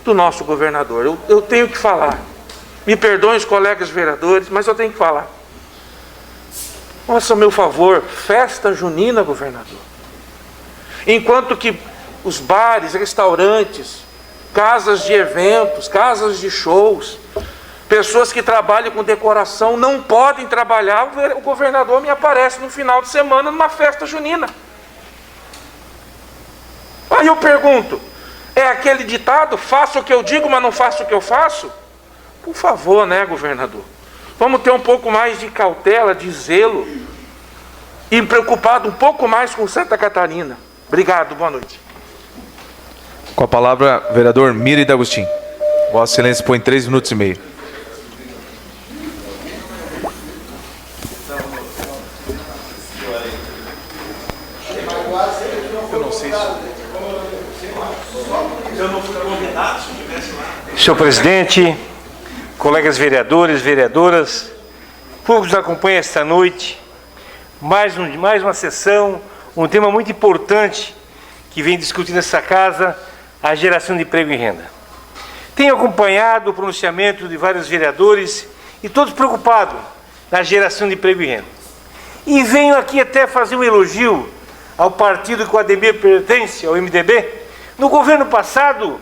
do nosso governador. Eu tenho que falar, me perdoem os colegas vereadores, mas eu tenho que falar. Nossa, meu favor, festa junina, governador. Enquanto que os bares, restaurantes, casas de eventos, casas de shows, pessoas que trabalham com decoração não podem trabalhar, o governador me aparece no final de semana numa festa junina. Aí eu pergunto, é aquele ditado, faço o que eu digo, mas não faço o que eu faço? Por favor, né, governador? Vamos ter um pouco mais de cautela, de zelo, e preocupado um pouco mais com Santa Catarina. Obrigado, boa noite. Com a palavra, vereador Miri D'Agostin. Vossa Excelência põe 3 minutos e meio. Senhor presidente, colegas vereadores, vereadoras, público que nos acompanha esta noite, mais uma sessão, um tema muito importante que vem discutindo nessa casa, a geração de emprego e renda. Tenho acompanhado o pronunciamento de vários vereadores e todos preocupados na geração de emprego e renda. E venho aqui até fazer um elogio ao partido que o Ademir pertence, ao MDB. No governo passado,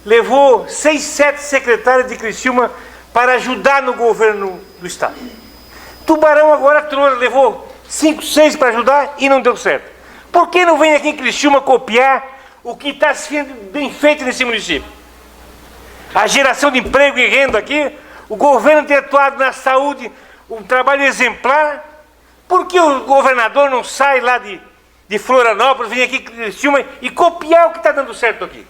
levou 6, 7 secretários de Criciúma para ajudar no governo do Estado. Tubarão agora levou 5, 6 para ajudar e não deu certo. Por que não vem aqui em Criciúma copiar o que está sendo bem feito nesse município? A geração de emprego e renda aqui, o governo tem atuado na saúde, um trabalho exemplar. Por que o governador não sai lá de Florianópolis, vem aqui em Criciúma e copiar o que está dando certo aqui?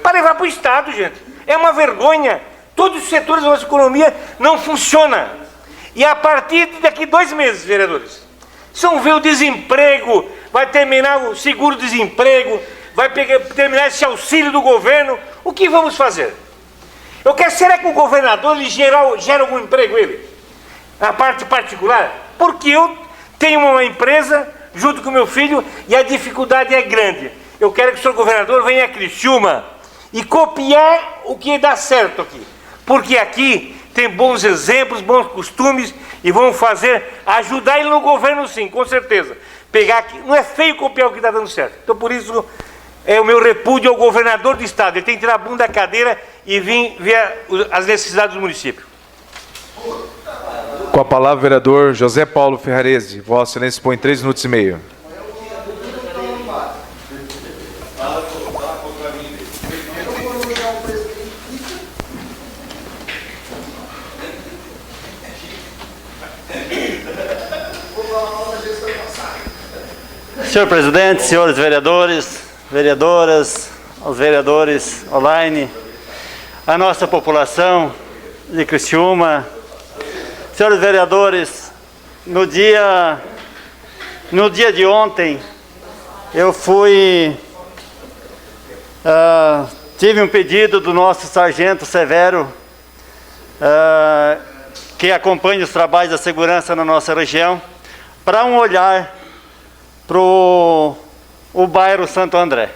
Para levar para o Estado, gente. É uma vergonha. Todos os setores da nossa economia não funcionam. E a partir daqui 2 meses, vereadores, vocês vão ver o desemprego, vai terminar o seguro-desemprego, vai terminar esse auxílio do governo. O que vamos fazer? Será que o governador ele gera algum emprego, ele? Na parte particular? Porque eu tenho uma empresa junto com meu filho e a dificuldade é grande. Eu quero que o senhor governador venha a Criciúma e copiar o que dá certo aqui. Porque aqui tem bons exemplos, bons costumes e vamos ajudar ele no governo sim, com certeza. Pegar aqui, não é feio copiar o que está dando certo. Então por isso é o meu repúdio ao governador do Estado. Ele tem que tirar a bunda da cadeira e vir ver as necessidades do município. Com a palavra, vereador José Paulo Ferrarese. Vossa Excelência põe 3 minutos e meio. Senhor presidente, senhores vereadores, vereadoras, os vereadores online, a nossa população de Criciúma, senhores vereadores, no dia de ontem, eu tive um pedido do nosso sargento Severo, que acompanha os trabalhos da segurança na nossa região, para um olhar para o bairro Santo André.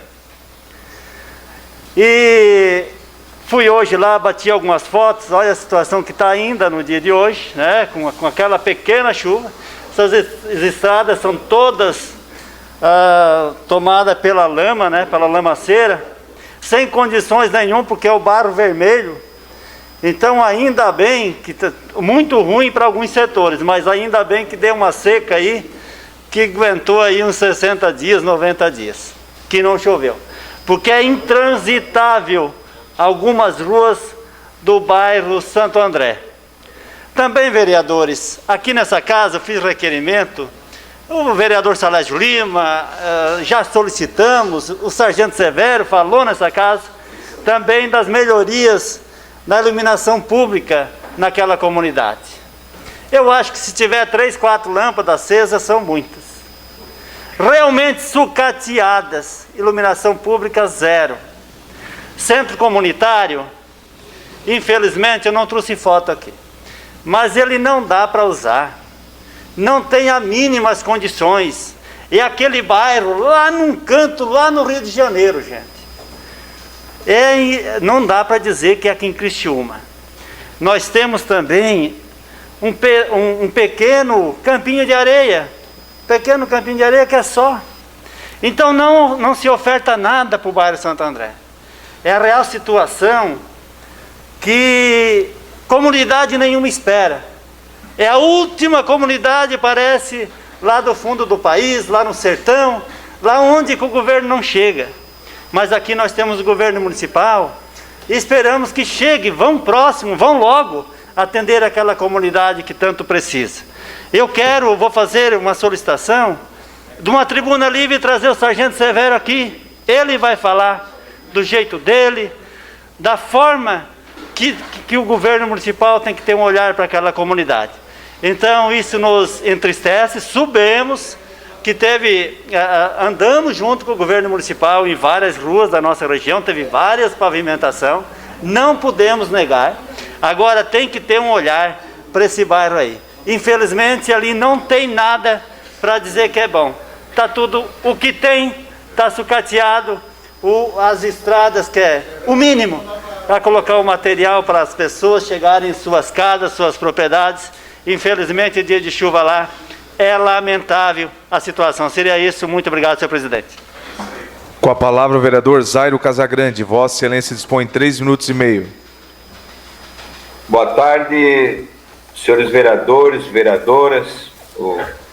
E fui hoje lá, bati algumas fotos, olha a situação que está ainda no dia de hoje, né, com aquela pequena chuva. Essas estradas são todas tomadas pela lama, né, pela lamaceira, sem condições nenhum, porque é o barro vermelho. Então ainda bem, que muito ruim para alguns setores, mas ainda bem que deu uma seca aí, que aguentou aí uns 60 dias, 90 dias, que não choveu. Porque é intransitável algumas ruas do bairro Santo André. Também, vereadores, aqui nessa casa eu fiz requerimento, o vereador Salésio Lima, já solicitamos, o sargento Severo falou nessa casa, também das melhorias na iluminação pública naquela comunidade. Eu acho que se tiver 3, 4 lâmpadas acesas, são muitas. Realmente sucateadas, iluminação pública zero. Centro comunitário, infelizmente eu não trouxe foto aqui, mas ele não dá para usar, não tem as mínimas condições. E aquele bairro lá num canto, lá no Rio de Janeiro, gente, não dá para dizer que é aqui em Criciúma. Nós temos também um pequeno campinho de areia, que é só. Então não se oferta nada para o bairro Santo André. É a real situação que comunidade nenhuma espera. É a última comunidade, parece, lá do fundo do país, lá no sertão, lá onde o governo não chega. Mas aqui nós temos o governo municipal e esperamos que chegue, vão próximo, vão logo atender aquela comunidade que tanto precisa. Vou fazer uma solicitação de uma tribuna livre e trazer o sargento Severo aqui. Ele vai falar do jeito dele, da forma que o governo municipal tem que ter um olhar para aquela comunidade. Então isso nos entristece, subimos, que andamos junto com o governo municipal em várias ruas da nossa região, teve várias pavimentações, não podemos negar. Agora tem que ter um olhar para esse bairro aí. Infelizmente ali não tem nada para dizer que é bom. Está tudo, o que tem, está sucateado, as estradas que é o mínimo para colocar o material para as pessoas chegarem em suas casas, suas propriedades. Infelizmente dia de chuva lá, é lamentável a situação. Seria isso. Muito obrigado, senhor presidente. Com a palavra o vereador Zairo Casagrande. Vossa Excelência dispõe 3 minutos e meio. Boa tarde, senhores vereadores, vereadoras,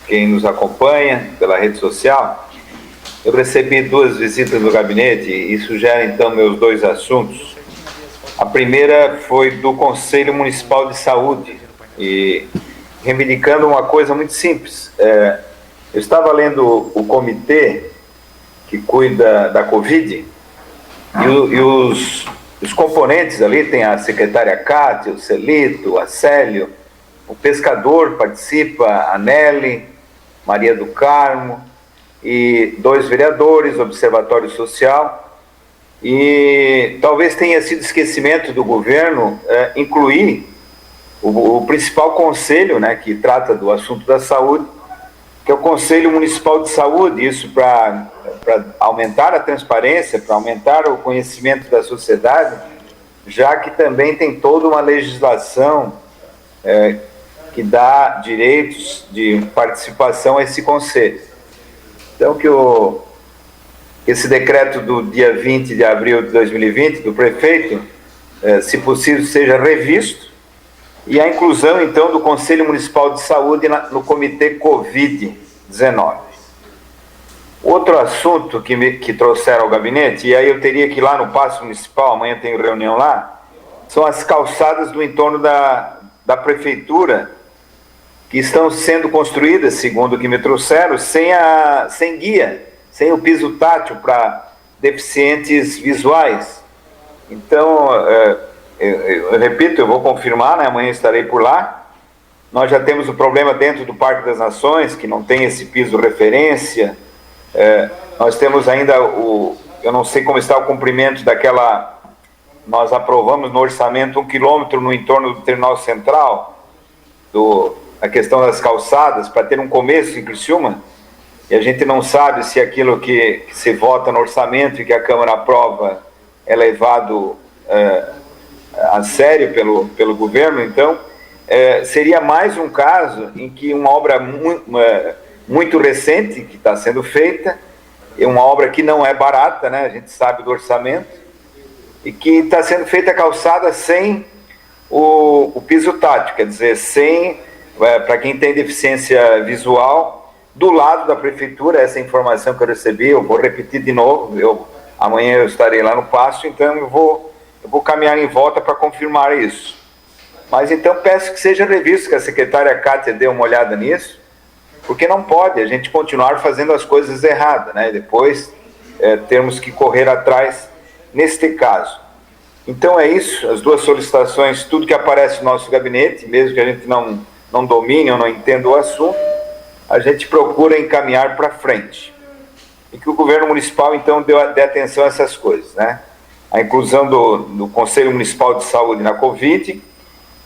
quem nos acompanha pela rede social. Eu recebi 2 visitas do gabinete e isso gera então meus 2 assuntos. A primeira foi do Conselho Municipal de Saúde e reivindicando uma coisa muito simples. Eu estava lendo o comitê que cuida da Covid e os componentes ali, tem a secretária Cátia, o Celito, o Acélio, o pescador participa, a Nelly, Maria do Carmo, e 2 vereadores, Observatório Social, e talvez tenha sido esquecimento do governo incluir o principal conselho, né, que trata do assunto da saúde, que é o Conselho Municipal de Saúde, isso para aumentar a transparência, para aumentar o conhecimento da sociedade, já que também tem toda uma legislação que dá direitos de participação a esse conselho. Então, que esse decreto do dia 20 de abril de 2020, do prefeito, se possível, seja revisto, e a inclusão, então, do Conselho Municipal de Saúde no Comitê Covid-19. Outro assunto que trouxeram ao gabinete, e aí eu teria que ir lá no Paço Municipal, amanhã tenho reunião lá, são as calçadas do entorno da prefeitura, que estão sendo construídas, segundo o que me trouxeram, sem guia, sem o piso tátil para deficientes visuais. Então, eu repito, eu vou confirmar, né, amanhã estarei por lá. Nós já temos o problema dentro do Parque das Nações, que não tem esse piso referência. Nós temos ainda eu não sei como está o cumprimento daquela, nós aprovamos no orçamento 1 quilômetro no entorno do Terminal Central, a questão das calçadas, para ter um começo em Criciúma, e a gente não sabe se aquilo que se vota no orçamento e que a Câmara aprova é levado a sério pelo governo. Então, seria mais um caso em que uma obra muito recente que está sendo feita, é uma obra que não é barata, né? A gente sabe do orçamento, e que está sendo feita a calçada sem o piso tátil, quer dizer, sem, para quem tem deficiência visual, do lado da prefeitura. Essa informação que eu recebi, eu vou repetir de novo, amanhã eu estarei lá no Paço, então eu vou caminhar em volta para confirmar isso. Mas então peço que seja revisto, que a secretária Kátia dê uma olhada nisso, porque não pode a gente continuar fazendo as coisas erradas, né? E depois termos que correr atrás neste caso. Então é isso, as duas solicitações, tudo que aparece no nosso gabinete, mesmo que a gente não domine ou não entenda o assunto, a gente procura encaminhar para frente. E que o governo municipal, então, dê atenção a essas coisas, né? A inclusão do Conselho Municipal de Saúde na Covid,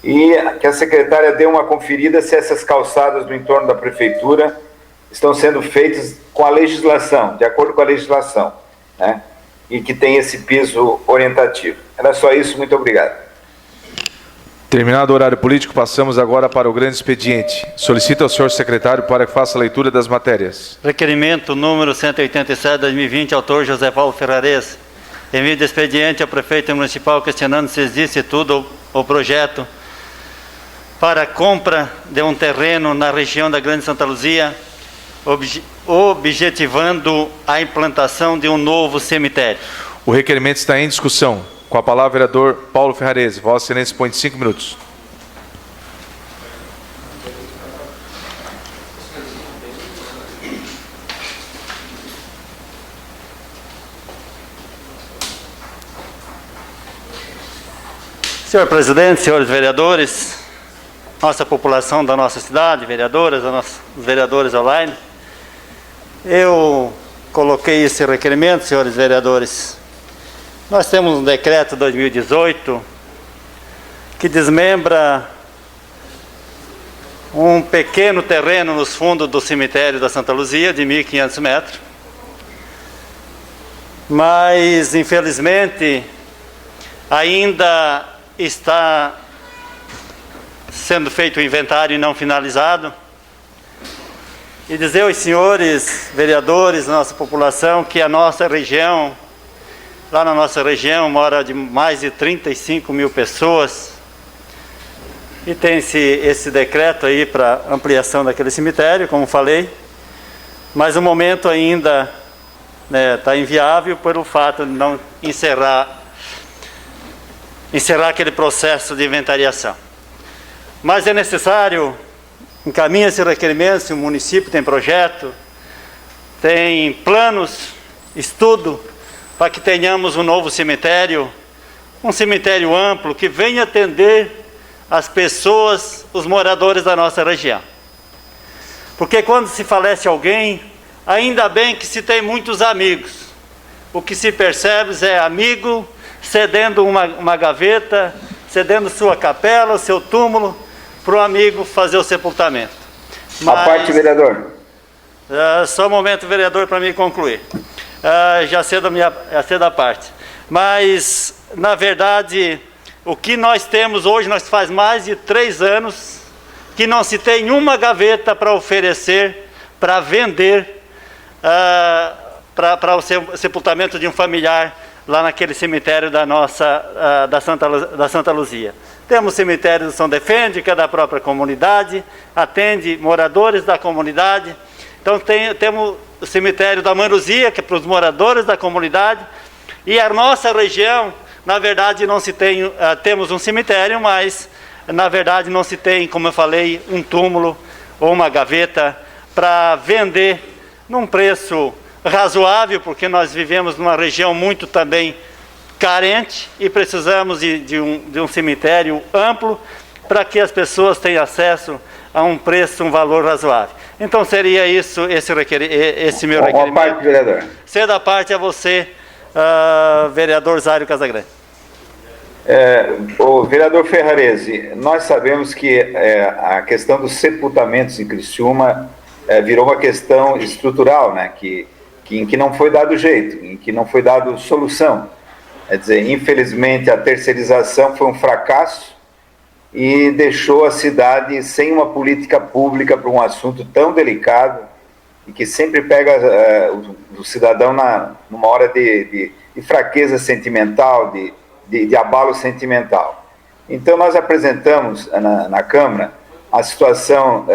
e que a secretária dê uma conferida se essas calçadas no entorno da prefeitura estão sendo feitas com a legislação, de acordo com a legislação, né? E que tem esse piso orientativo. Era só isso, muito obrigado. Terminado o horário político, passamos agora para o grande expediente. Solicito ao senhor secretário para que faça a leitura das matérias. Requerimento número 187/2020, autor José Paulo Ferrares. Envio de expediente ao prefeito municipal questionando se existe tudo o projeto para a compra de um terreno na região da Grande Santa Luzia, objetivando a implantação de um novo cemitério. O requerimento está em discussão. Com a palavra, vereador Paulo Ferrares. Vossa Excelência põe de 5 minutos. Senhor presidente, senhores vereadores, nossa população da nossa cidade, vereadoras, os vereadores online, eu coloquei esse requerimento, senhores vereadores. Nós temos um decreto 2018 que desmembra um pequeno terreno nos fundos do cemitério da Santa Luzia, de 1.500 metros. Mas, infelizmente, ainda está sendo feito o inventário e não finalizado. E dizer aos senhores vereadores, nossa população, que a nossa região, lá na nossa região, mora de mais de 35 mil pessoas, e tem esse decreto aí para ampliação daquele cemitério, como falei, mas o momento ainda está inviável pelo fato de não encerrar aquele processo de inventariação. Mas é necessário, encaminhar esse requerimento, se o município tem projeto, tem planos, estudo, para que tenhamos um novo cemitério, um cemitério amplo, que venha atender as pessoas, os moradores da nossa região. Porque quando se falece alguém, ainda bem que se tem muitos amigos. O que se percebe é amigo cedendo uma gaveta, cedendo sua capela, o seu túmulo, para o amigo fazer o sepultamento. A parte, vereador. Só um momento, vereador, para mim concluir. Já cedo a parte. Mas, na verdade, o que nós temos hoje, nós faz mais de 3 anos que não se tem uma gaveta para oferecer, para vender, para o sepultamento de um familiar lá naquele cemitério da Santa Luzia. Temos o cemitério do São Defende, que é da própria comunidade, atende moradores da comunidade. Então temos o cemitério da Manuzia, que é para os moradores da comunidade, e a nossa região, na verdade, não se tem, temos um cemitério, mas na verdade não se tem, como eu falei, um túmulo ou uma gaveta para vender num preço razoável, porque nós vivemos numa região muito também carente e precisamos de um cemitério amplo para que as pessoas tenham acesso a um preço, um valor razoável. Então seria isso, esse meu requerimento. Uma parte, vereador. Cedo a parte a você, vereador Zário Casagrande. O vereador Ferrarese, nós sabemos que a questão dos sepultamentos em Criciúma virou uma questão estrutural, né, em que não foi dado jeito, em que não foi dado solução. Quer dizer, infelizmente a terceirização foi um fracasso e deixou a cidade sem uma política pública para um assunto tão delicado e que sempre pega o cidadão numa hora de fraqueza sentimental, de abalo sentimental. Então nós apresentamos na Câmara a situação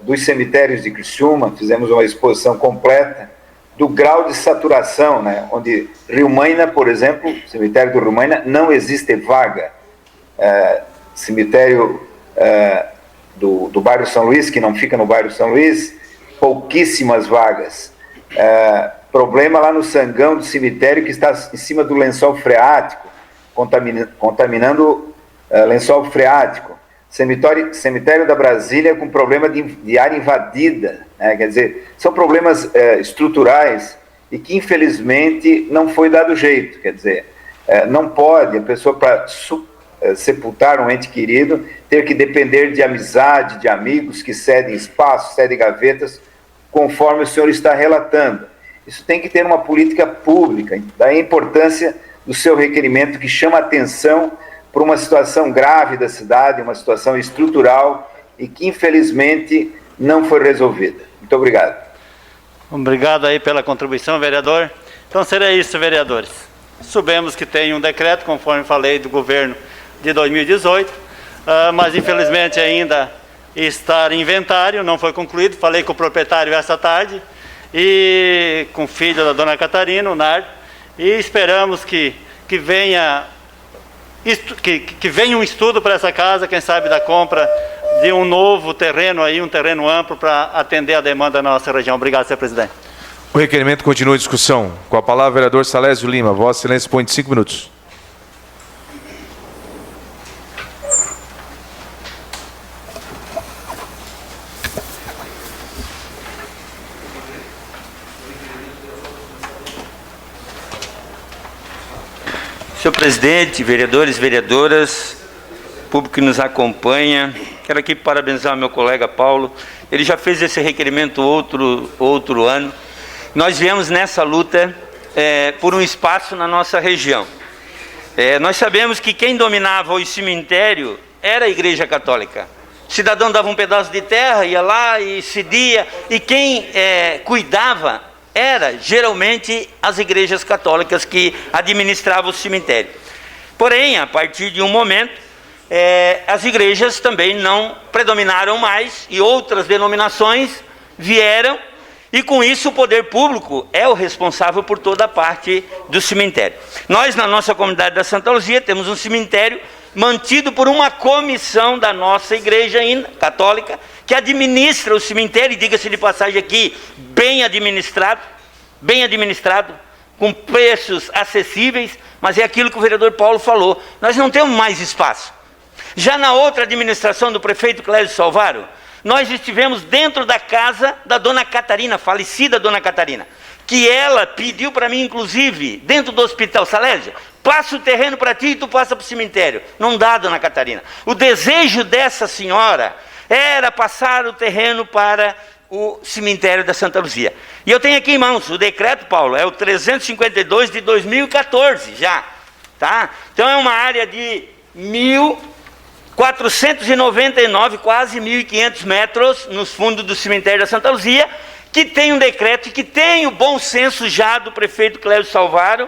dos cemitérios de Criciúma, fizemos uma exposição completa do grau de saturação, né, onde Rio Maina, por exemplo, cemitério do Rio Maina, não existe vaga. Cemitério do bairro São Luís, que não fica no bairro São Luís, pouquíssimas vagas. Problema lá no Sangão do cemitério, que está em cima do lençol freático, contaminando lençol freático. Cemitério da Brasília com problema de área invadida, né? Quer dizer, são problemas estruturais e que infelizmente não foi dado jeito. Quer dizer, não pode a pessoa, para sepultar um ente querido, ter que depender de amizade, de amigos que cedem espaços, cedem gavetas, conforme o senhor está relatando. Isso tem que ter uma política pública, daí a importância do seu requerimento, que chama atenção por uma situação grave da cidade, uma situação estrutural e que infelizmente não foi resolvida. Muito obrigado. Obrigado aí pela contribuição, vereador. Então será isso, vereadores. Soubemos que tem um decreto, conforme falei, do governo de 2018, mas infelizmente ainda está em inventário, não foi concluído. Falei com o proprietário essa tarde e com o filho da dona Catarina, o Nardo, e esperamos que venha um estudo para essa casa, quem sabe da compra de um novo terreno aí, um terreno amplo para atender a demanda da nossa região. Obrigado, senhor presidente. O requerimento continua em discussão. Com a palavra, o vereador Salésio Lima. Vossa Excelência dispõe de 5 minutos. Senhor presidente, vereadores, vereadoras, público que nos acompanha, quero aqui parabenizar o meu colega Paulo. Ele já fez esse requerimento outro ano. Nós viemos nessa luta por um espaço na nossa região. Nós sabemos que quem dominava o cemitério era a Igreja Católica. O cidadão dava um pedaço de terra, ia lá e cedia, e quem cuidava era geralmente as igrejas católicas que administravam o cemitério. Porém, a partir de um momento, as igrejas também não predominaram mais e outras denominações vieram, e com isso o poder público é o responsável por toda a parte do cemitério. Nós, na nossa comunidade da Santa Luzia, temos um cemitério mantido por uma comissão da nossa igreja católica, que administra o cemitério, e diga-se de passagem aqui, bem administrado, com preços acessíveis, mas é aquilo que o vereador Paulo falou, nós não temos mais espaço. Já na outra administração do prefeito Clésio Salvaro, nós estivemos dentro da casa da dona Catarina, falecida dona Catarina, que ela pediu para mim, inclusive, dentro do hospital: Salésio, passa o terreno para ti e tu passa para o cemitério. Não dá, dona Catarina. O desejo dessa senhora era passar o terreno para o cemitério da Santa Luzia. E eu tenho aqui em mãos o decreto, Paulo, é o 352 de 2014 já, tá? Então é uma área de 1.499, quase 1.500 metros nos fundos do cemitério da Santa Luzia, que tem um decreto e que tem o bom senso já do prefeito Clésio Salvaro.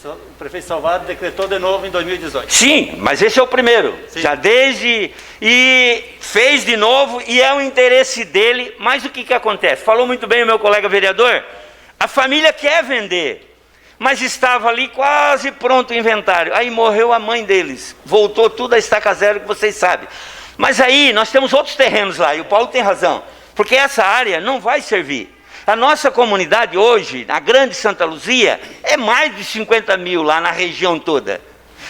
O prefeito Salvaro decretou de novo em 2018. Sim, mas esse é o primeiro. Sim. Já desde... E fez de novo, e é o interesse dele. Mas o que acontece? Falou muito bem o meu colega vereador. A família quer vender, mas estava ali quase pronto o inventário. Aí morreu a mãe deles. Voltou tudo a estaca zero, que vocês sabem. Mas aí nós temos outros terrenos lá, e o Paulo tem razão. Porque essa área não vai servir. A nossa comunidade hoje, na Grande Santa Luzia, é mais de 50 mil lá na região toda.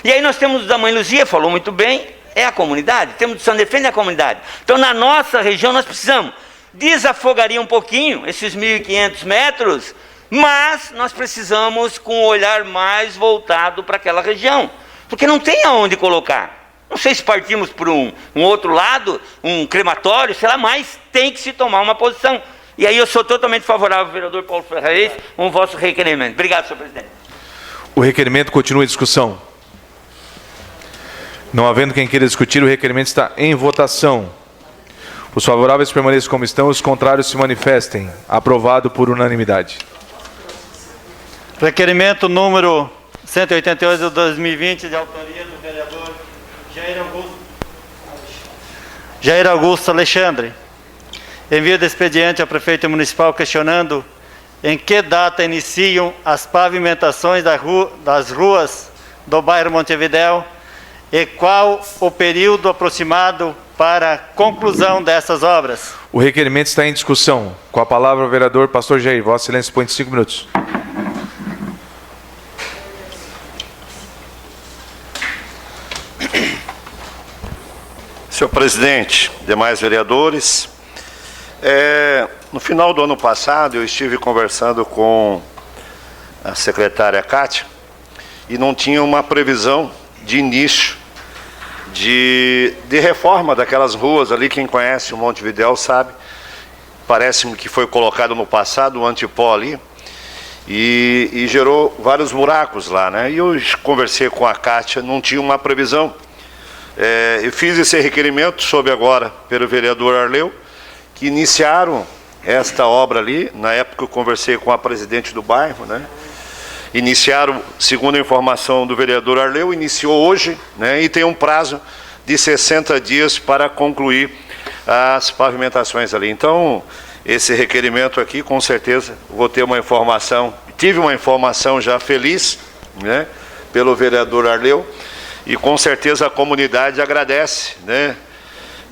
E aí nós temos o da Mãe Luzia, falou muito bem, é a comunidade. Temos o São Defende, a comunidade. Então na nossa região nós precisamos desafogaria um pouquinho esses 1.500 metros, mas nós precisamos com um olhar mais voltado para aquela região. porque não tem aonde colocar. Não sei se partimos por um outro lado, um crematório, sei lá, mas tem que se tomar uma posição. E aí eu sou totalmente favorável, vereador Paulo Ferrarese, com o vosso requerimento. Obrigado, senhor presidente. O requerimento continua em discussão. Não havendo quem queira discutir, o requerimento está em votação. Os favoráveis permaneçam como estão, os contrários se manifestem. Aprovado por unanimidade. Requerimento número 188 de 2020, de autoria do vereador Jair Augusto Alexandre. Envio de expediente ao prefeito municipal questionando em que data iniciam as pavimentações das ruas do bairro Montevidéu e qual o período aproximado para a conclusão dessas obras. O requerimento está em discussão. Com a palavra o vereador Pastor Jair. Vossa Excelência, põe 5 minutos. Senhor presidente, demais vereadores, no final do ano passado eu estive conversando com a secretária Kátia e não tinha uma previsão de início de reforma daquelas ruas ali. Quem conhece o Montevidéu sabe, parece-me que foi colocado no passado o antipó ali e gerou vários buracos lá, né? E eu conversei com a Kátia, não tinha uma previsão. Eu fiz esse requerimento sob agora pelo vereador Arleu, que iniciaram esta obra ali. Na época eu conversei com a presidente do bairro, né? Iniciaram, segundo a informação do vereador Arleu, iniciou hoje, né? E tem um prazo de 60 dias para concluir as pavimentações ali. Então, esse requerimento aqui, com certeza, vou ter uma informação, tive uma informação já feliz, né? Pelo vereador Arleu. E com certeza a comunidade agradece, né,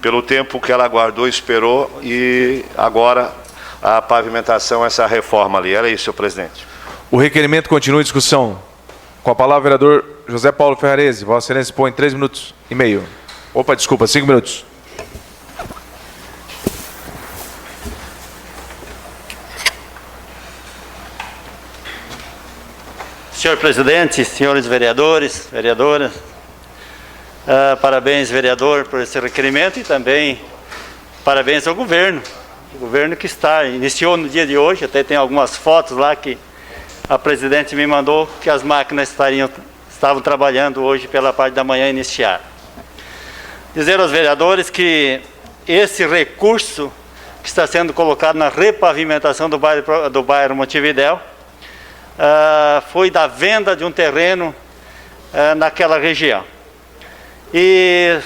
pelo tempo que ela aguardou, esperou, e agora a pavimentação, essa reforma ali. Era isso, senhor presidente. O requerimento continua em discussão. Com a palavra o vereador José Paulo Ferrarese. Vossa Excelência põe 3 minutos e meio. Opa, desculpa, 5 minutos. Senhor presidente, senhores vereadores, vereadoras, parabéns, vereador, por esse requerimento, e também parabéns ao governo. O governo que iniciou no dia de hoje, até tem algumas fotos lá que a presidente me mandou, que as máquinas estavam trabalhando hoje pela parte da manhã iniciar. Dizer aos vereadores que esse recurso que está sendo colocado na repavimentação do bairro Montevidéu foi da venda de um terreno naquela região. E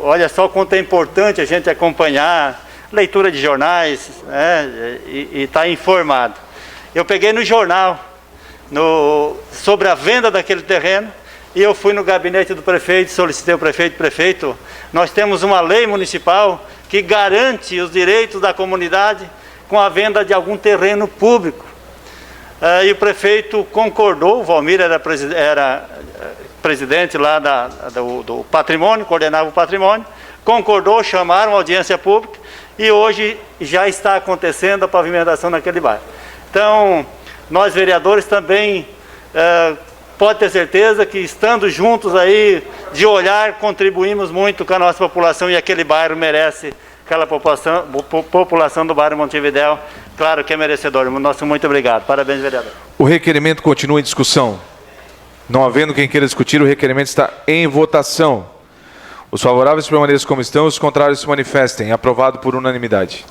olha só quanto é importante a gente acompanhar leitura de jornais, né, e estar informado. Eu peguei no jornal sobre a venda daquele terreno e eu fui no gabinete do prefeito, solicitei ao prefeito, nós temos uma lei municipal que garante os direitos da comunidade com a venda de algum terreno público. E o prefeito concordou, o Valmir era presidente lá do patrimônio, coordenava o patrimônio, concordou, chamaram a audiência pública e hoje já está acontecendo a pavimentação naquele bairro. Então, nós vereadores também, pode ter certeza que estando juntos aí, de olhar, contribuímos muito com a nossa população, e aquele bairro merece, aquela população do bairro Montevidéu, claro que é merecedor. Nosso muito obrigado. Parabéns, vereador. O requerimento continua em discussão. Não havendo quem queira discutir, o requerimento está em votação. Os favoráveis permaneçam como estão, os contrários se manifestem. Aprovado por unanimidade.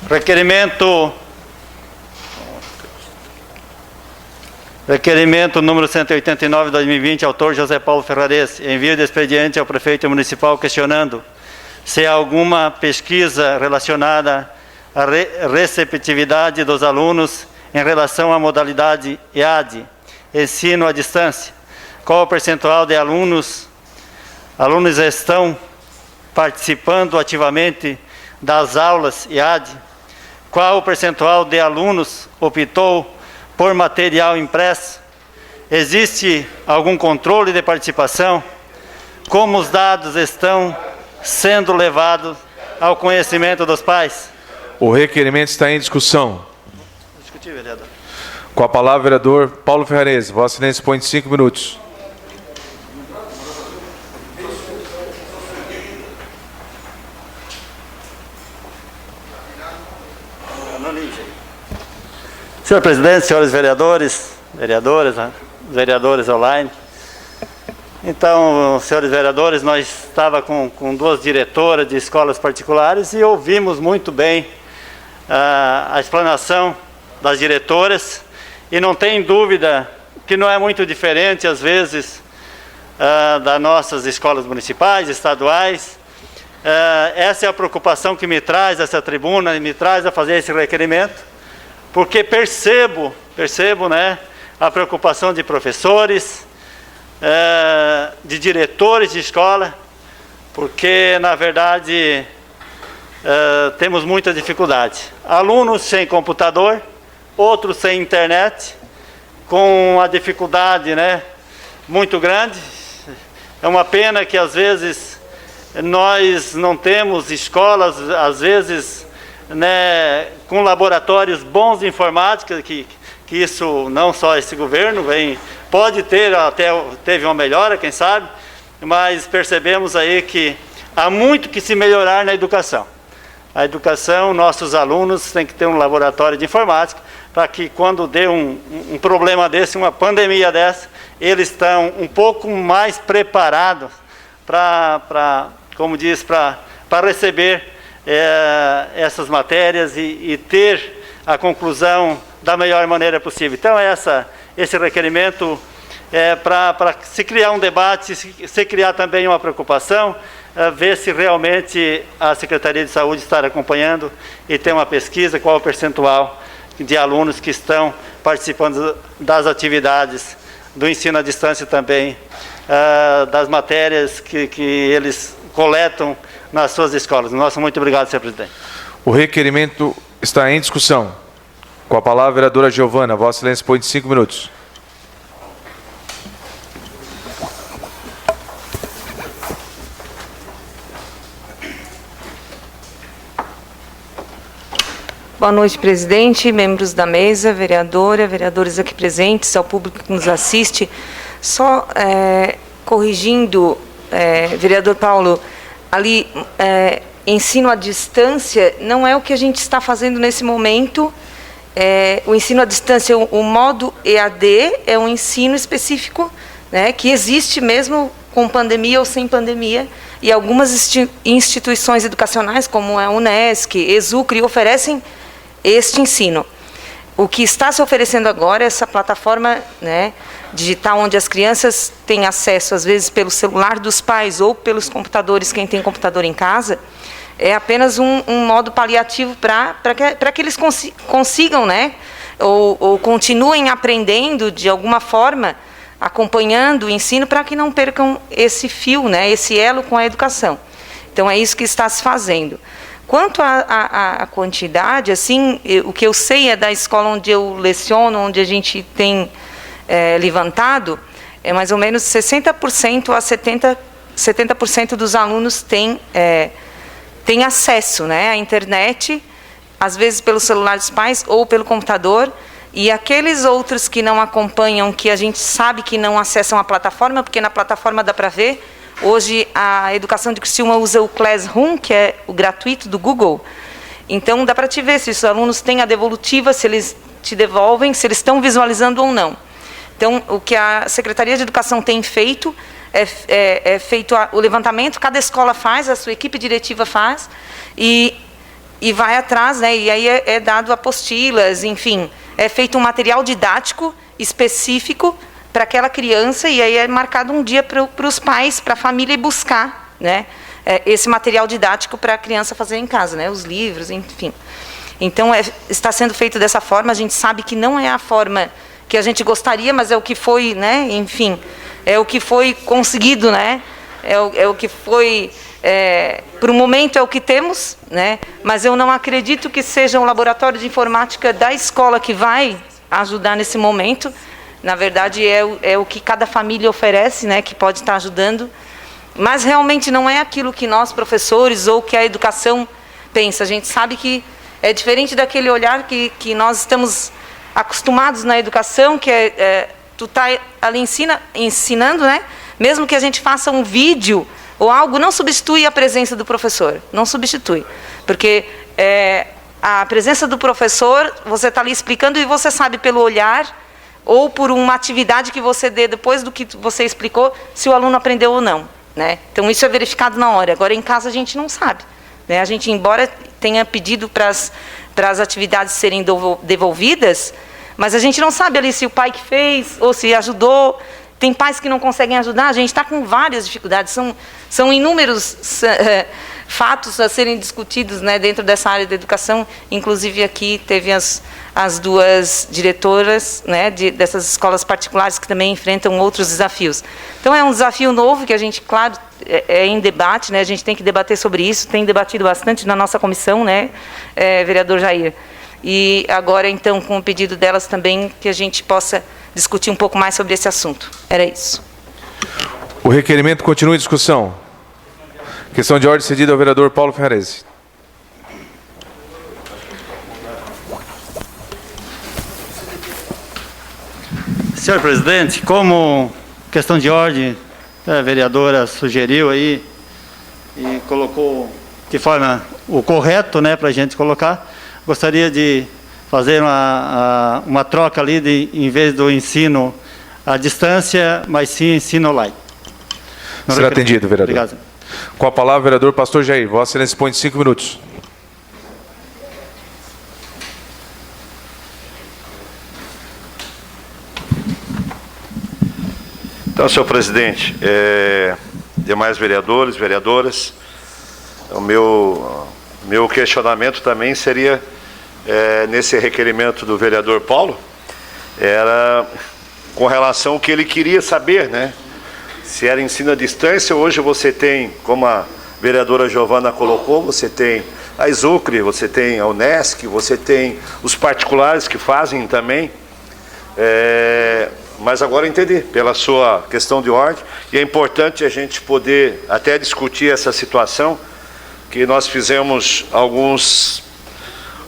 Requerimento número 189 de 2020, autor José Paulo Ferrarese. Envio de expediente ao prefeito municipal questionando se há alguma pesquisa relacionada à receptividade dos alunos em relação à modalidade EAD, ensino à distância. Qual o percentual de alunos estão participando ativamente das aulas EAD? Qual o percentual de alunos optou por material impresso? Existe algum controle de participação? Como os dados estão sendo levados ao conhecimento dos pais. O requerimento está em discussão. Discutir, vereador. Com a palavra, o vereador Paulo Ferrarese. Vossa Excelência dispõe de 5 minutos. Senhor presidente, senhores vereadores, vereadoras, né? Vereadores online. Então, senhores vereadores, nós estávamos com 2 diretoras de escolas particulares e ouvimos muito bem a explanação das diretoras, e não tem dúvida que não é muito diferente, às vezes, das nossas escolas municipais, estaduais. Essa é a preocupação que me traz essa tribuna, me traz a fazer esse requerimento, porque percebo, né, a preocupação de professores, de diretores de escola, porque, na verdade, temos muita dificuldade. Alunos sem computador, outros sem internet, com a dificuldade, né, muito grande. É uma pena que, às vezes, nós não temos escolas, às vezes, né, com laboratórios bons de informática, que isso não só esse governo pode ter, até teve uma melhora, quem sabe, mas percebemos aí que há muito que se melhorar na educação. A educação, nossos alunos têm que ter um laboratório de informática, para que quando dê um problema desse, uma pandemia dessa, eles estão um pouco mais preparados para como diz, para receber essas matérias e ter a conclusão da melhor maneira possível. Então, esse requerimento é para se criar um debate, se criar também uma preocupação, ver se realmente a Secretaria de Saúde está acompanhando e tem uma pesquisa, qual é o percentual de alunos que estão participando das atividades do ensino à distância também, das matérias que eles coletam nas suas escolas. Nossa, muito obrigado, senhor presidente. O requerimento está em discussão. Com a palavra, a vereadora Giovana. Vossa Excelência dispõe de 5 minutos. Boa noite, presidente, membros da mesa, vereadores aqui presentes, ao público que nos assiste. Só corrigindo, vereador Paulo, ali, ensino à distância não é o que a gente está fazendo nesse momento. O ensino à distância, o modo EAD, é um ensino específico, né, que existe mesmo com pandemia ou sem pandemia, e algumas instituições educacionais, como a Unesc, Exucre, oferecem este ensino. O que está se oferecendo agora é essa plataforma, né, digital, onde as crianças têm acesso, às vezes, pelo celular dos pais ou pelos computadores, quem tem computador em casa, é apenas um modo paliativo para que eles consigam, né, ou continuem aprendendo de alguma forma, acompanhando o ensino, para que não percam esse fio, né, esse elo com a educação. Então, é isso que está se fazendo. Quanto à quantidade, assim, o que eu sei é da escola onde eu leciono, onde a gente tem levantado, é mais ou menos 60% a 70% dos alunos têm acesso, né, à internet, às vezes pelo celular dos pais ou pelo computador, e aqueles outros que não acompanham, que a gente sabe que não acessam a plataforma, porque na plataforma dá para ver. Hoje, a educação de Criciúma usa o Classroom, que é o gratuito do Google. Então, dá para te ver se os alunos têm a devolutiva, se eles te devolvem, se eles estão visualizando ou não. Então, o que a Secretaria de Educação tem feito é feito o levantamento, cada escola faz, a sua equipe diretiva faz, e vai atrás, né, e aí é dado apostilas, enfim, é feito um material didático específico para aquela criança, e aí é marcado um dia para os pais, para a família, ir buscar, né, esse material didático para a criança fazer em casa, né, os livros, enfim. Então, está sendo feito dessa forma. A gente sabe que não é a forma que a gente gostaria, mas é o que foi, né, enfim, é o que foi conseguido, né, é o que foi, para o momento é o que temos, né, mas eu não acredito que seja um laboratório de informática da escola que vai ajudar nesse momento. Na verdade, é o que cada família oferece, né, que pode estar ajudando. mas realmente não é aquilo que nós, professores, ou que a educação pensa. A gente sabe que é diferente daquele olhar que nós estamos acostumados na educação, que tu está ali ensinando, né? Mesmo que a gente faça um vídeo ou algo, não substitui a presença do professor, não substitui. Porque a presença do professor, você está ali explicando e você sabe pelo olhar ou por uma atividade que você dê depois do que você explicou, se o aluno aprendeu ou não, né? Então, isso é verificado na hora. Agora, em casa, a gente não sabe, né? A gente, embora tenha pedido para as atividades serem devolvidas, mas a gente não sabe ali se o pai que fez ou se ajudou. Tem pais que não conseguem ajudar, a gente está com várias dificuldades, são inúmeros fatos a serem discutidos, né, dentro dessa área da educação. Inclusive aqui teve as duas diretoras, né, dessas escolas particulares que também enfrentam outros desafios. Então é um desafio novo que a gente, claro, é em debate, né, a gente tem que debater sobre isso, tem debatido bastante na nossa comissão, né, vereador Jair. E agora, então, com o pedido delas também, que a gente possa discutir um pouco mais sobre esse assunto. Era isso. O requerimento continua em discussão. Questão de ordem cedida ao vereador Paulo Ferrarese. Senhor presidente, como questão de ordem, a vereadora sugeriu aí e colocou de forma o correto, né, para a gente colocar, gostaria de fazer uma troca ali, em vez do ensino à distância, mas sim ensino online. Será atendido, vereador. Obrigado. Com a palavra, o vereador Pastor Jair. Vossa Excelência dispõe de 5 minutos. Então, senhor presidente, demais vereadores, vereadoras, o meu questionamento também seria, nesse requerimento do vereador Paulo, era com relação ao que ele queria saber, né? Se era ensino à distância. Hoje você tem, como a vereadora Giovana colocou, você tem a Exucre, você tem a Unesc, você tem os particulares que fazem também. Mas agora eu entendi, pela sua questão de ordem, e é importante a gente poder até discutir essa situação, que nós fizemos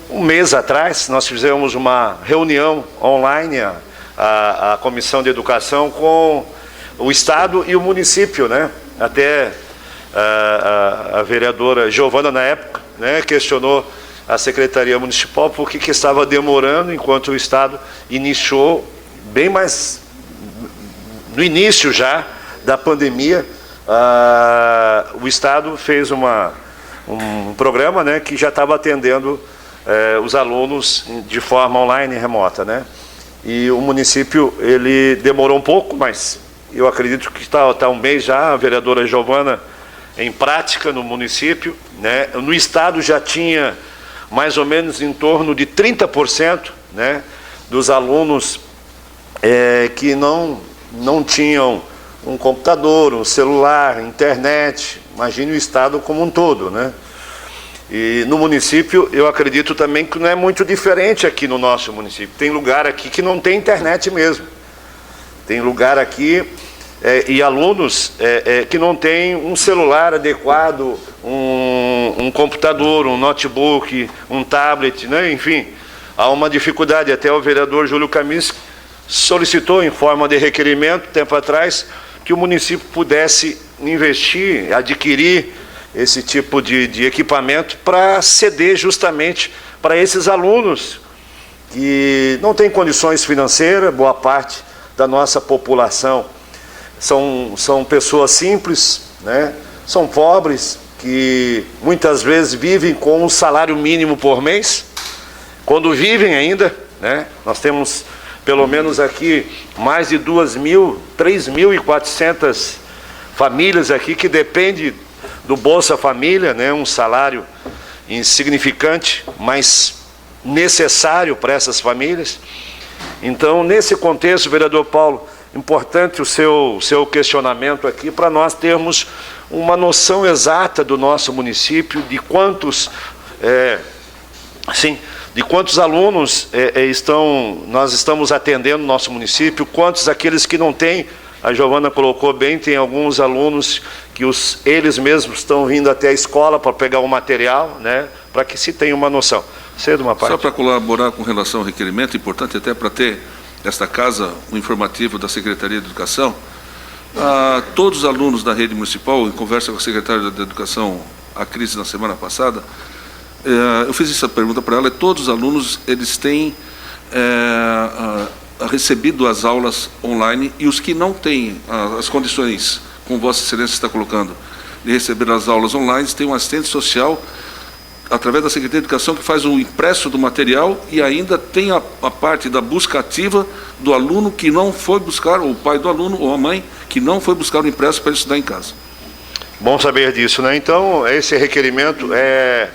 um mês atrás, nós fizemos uma reunião online, a Comissão de Educação, com o Estado e o município, né? Até a vereadora Giovana, na época, né, questionou a Secretaria Municipal por que estava demorando, enquanto o Estado iniciou bem mais no início já da pandemia. O Estado fez um programa, né, que já estava atendendo os alunos de forma online e remota, né? E o município, ele demorou um pouco, mas eu acredito que está um mês já, a vereadora Giovana, em prática no município, né? No Estado já tinha mais ou menos em torno de 30%, né, dos alunos que não tinham um computador, um celular, internet. Imagine o Estado como um todo, né? E no município, eu acredito também que não é muito diferente aqui no nosso município. Tem lugar aqui que não tem internet mesmo. Tem lugar aqui e alunos que não têm um celular adequado, um computador, um notebook, um tablet, né? Enfim, há uma dificuldade. Até o vereador Júlio Camis solicitou em forma de requerimento, tempo atrás, que o município pudesse investir, adquirir esse tipo de equipamento para ceder justamente para esses alunos que não têm condições financeiras. Boa parte da nossa população são pessoas simples, né? São pobres, que muitas vezes vivem com um salário mínimo por mês, quando vivem ainda, né? Nós temos pelo menos aqui mais de 3.400 famílias aqui que dependem do Bolsa Família, né? Um salário insignificante, mas necessário para essas famílias. Então, nesse contexto, vereador Paulo, importante o seu questionamento aqui, para nós termos uma noção exata do nosso município, de quantos alunos nós estamos atendendo no nosso município, quantos aqueles que não têm a Giovana colocou bem, tem alguns alunos que eles mesmos estão vindo até a escola para pegar o material, né, para que se tenha uma noção. Cedo uma parte. Só para colaborar com relação ao requerimento, importante até para ter esta casa, um informativo da Secretaria de Educação, todos os alunos da rede municipal, em conversa com a secretária da Educação, a Cris, na semana passada, eu fiz essa pergunta para ela, todos os alunos, eles têm recebido as aulas online, e os que não têm as condições, como Vossa Excelência está colocando, de receber as aulas online, tem um assistente social, através da Secretaria de Educação, que faz o impresso do material, e ainda tem a parte da busca ativa do aluno que não foi buscar, ou o pai do aluno, ou a mãe, que não foi buscar o impresso para ele estudar em casa. Bom saber disso, né? Então, esse requerimento é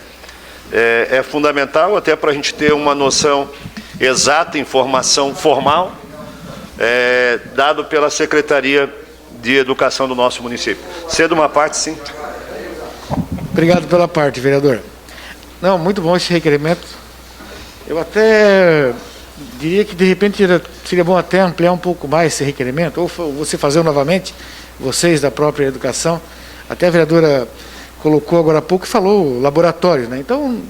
fundamental até para a gente ter uma noção exata, informação formal, dado pela Secretaria de Educação do nosso município. Cedo uma parte, sim. Obrigado pela parte, vereador. Não, muito bom esse requerimento. Eu até diria que, de repente, seria bom até ampliar um pouco mais esse requerimento, ou você fazer novamente, vocês da própria educação. Até a vereadora colocou agora há pouco e falou laboratórios, né? Então,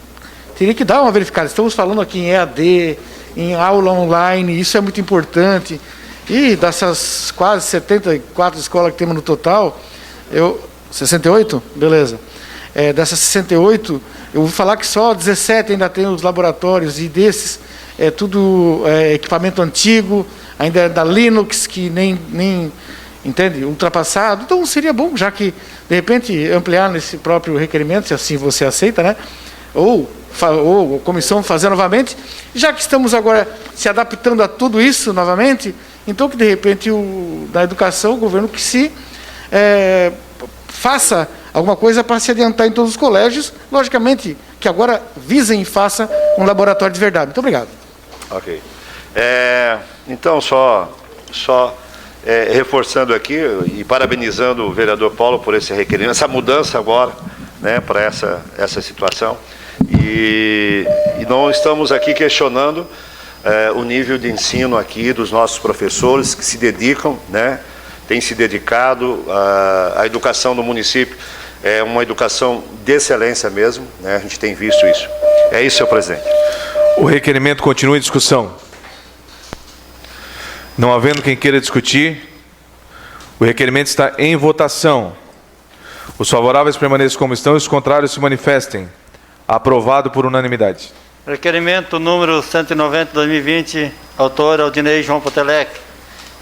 teria que dar uma verificada. Estamos falando aqui em EAD, em aula online, isso é muito importante. E dessas quase 74 escolas que temos no total, 68? Beleza. Dessas 68, eu vou falar que só 17 ainda tem os laboratórios, e desses é tudo equipamento antigo, ainda é da Linux, que nem entende, ultrapassado. Então seria bom, já que de repente ampliar nesse próprio requerimento, se assim você aceita, né? Ou a comissão fazer novamente, já que estamos agora se adaptando a tudo isso novamente, então que de repente na educação o governo que se faça alguma coisa para se adiantar em todos os colégios, logicamente que agora visem e façam um laboratório de verdade. Muito obrigado. Ok. Então, só reforçando aqui e parabenizando o vereador Paulo por esse requerimento, essa mudança agora, né, para essa situação. E não estamos aqui questionando o nível de ensino aqui dos nossos professores que se dedicam, né, têm se dedicado à educação do município. É uma educação de excelência mesmo, né? A gente tem visto isso. É isso, senhor presidente. O requerimento continua em discussão. Não havendo quem queira discutir, o requerimento está em votação. Os favoráveis permaneçam como estão e os contrários se manifestem. Aprovado por unanimidade. Requerimento número 190/2020, autor Aldinei João Potelec.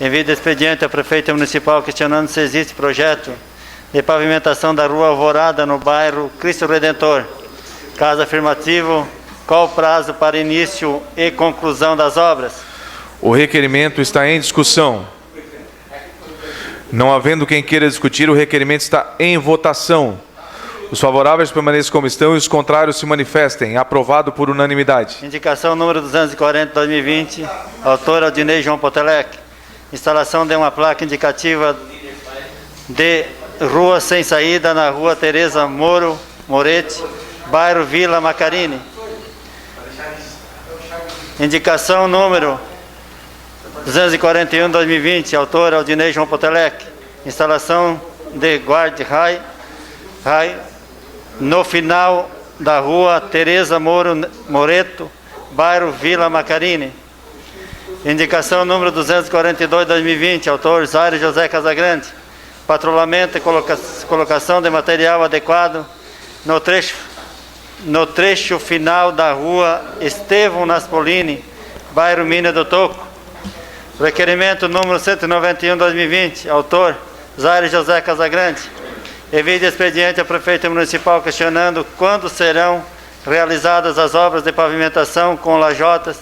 Envio de expediente à Prefeita Municipal questionando se existe projeto de pavimentação da rua Alvorada no bairro Cristo Redentor. Caso afirmativo, qual o prazo para início e conclusão das obras? O requerimento está em discussão. Não havendo quem queira discutir, o requerimento está em votação. Os favoráveis permaneçam como estão e os contrários se manifestem. Aprovado por unanimidade. Indicação número 240/2020, autor Aldinei João Potelec. Instalação de uma placa indicativa de rua sem saída na rua Tereza Moretti, bairro Vila Macarini. Indicação número 241/2020, autor Aldinei João Potelec. Instalação de guarda-raio no final da rua Tereza Moreto, bairro Vila Macarini. Indicação número 242/2020, autor Zaire José Casagrande. Patrulhamento e colocação de material adequado no trecho final da rua Estevão Naspolini, bairro Mina do Toco. Requerimento número 191/2020, autor Zaire José Casagrande. Envio de expediente à Prefeita Municipal questionando quando serão realizadas as obras de pavimentação com lajotas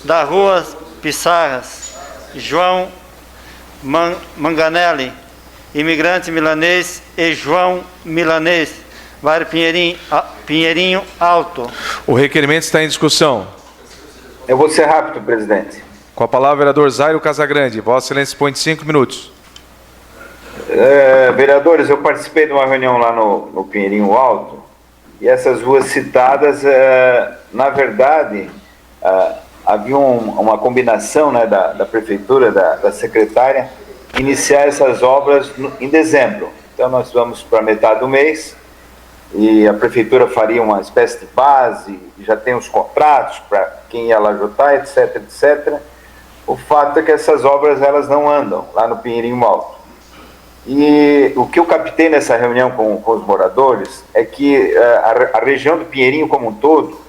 da rua Pissarras, João Manganelli, imigrante milanês, e João Milanês, bairro Pinheirinho Alto. O requerimento está em discussão. Eu vou ser rápido, presidente. Com a palavra, vereador Zaire Casagrande. Vossa Excelência dispõe de 5 minutos. Vereadores, eu participei de uma reunião lá no Pinheirinho Alto, e essas ruas citadas, na verdade, havia uma combinação, né, da prefeitura, da secretária, iniciar essas obras em dezembro. Então nós vamos para metade do mês e a prefeitura faria uma espécie de base, já tem os contratos para quem ia lajotar, etc, etc. O fato é que essas obras elas não andam lá no Pinheirinho Alto. E o que eu captei nessa reunião com os moradores é que a região do Pinheirinho como um todo,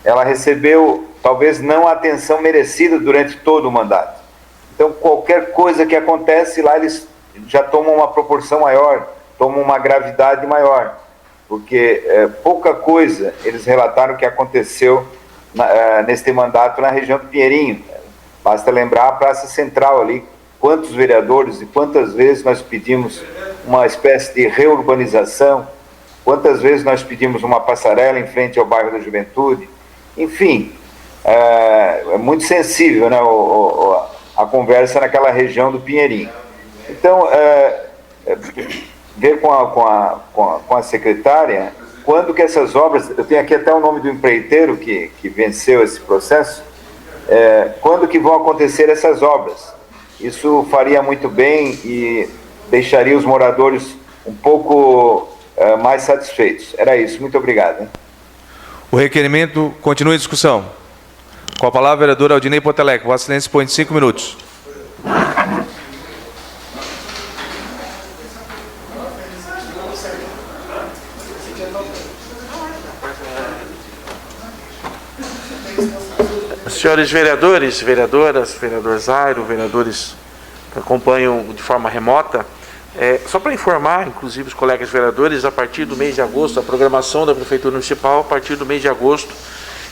ela recebeu talvez não a atenção merecida durante todo o mandato. Então qualquer coisa que acontece lá, eles já tomam uma proporção maior, tomam uma gravidade maior, porque pouca coisa eles relataram que aconteceu neste mandato na região do Pinheirinho. Basta lembrar a Praça Central ali, quantos vereadores e quantas vezes nós pedimos uma espécie de reurbanização, quantas vezes nós pedimos uma passarela em frente ao bairro da Juventude. Enfim, é muito sensível, né, a conversa naquela região do Pinheirinho. Então, ver com a secretária quando que essas obras, eu tenho aqui até o nome do empreiteiro que venceu esse processo, quando que vão acontecer essas obras. Isso faria muito bem e deixaria os moradores um pouco mais satisfeitos. Era isso. Muito obrigado. Hein? O requerimento continua em discussão. Com a palavra, a vereadora Aldinei Potelec. Vossa Excelência dispõe de 5 minutos. Senhores vereadores, vereadoras, vereador Zairo, vereadores que acompanham de forma remota, só para informar, inclusive os colegas vereadores, a partir do mês de agosto, a programação da Prefeitura Municipal, a partir do mês de agosto,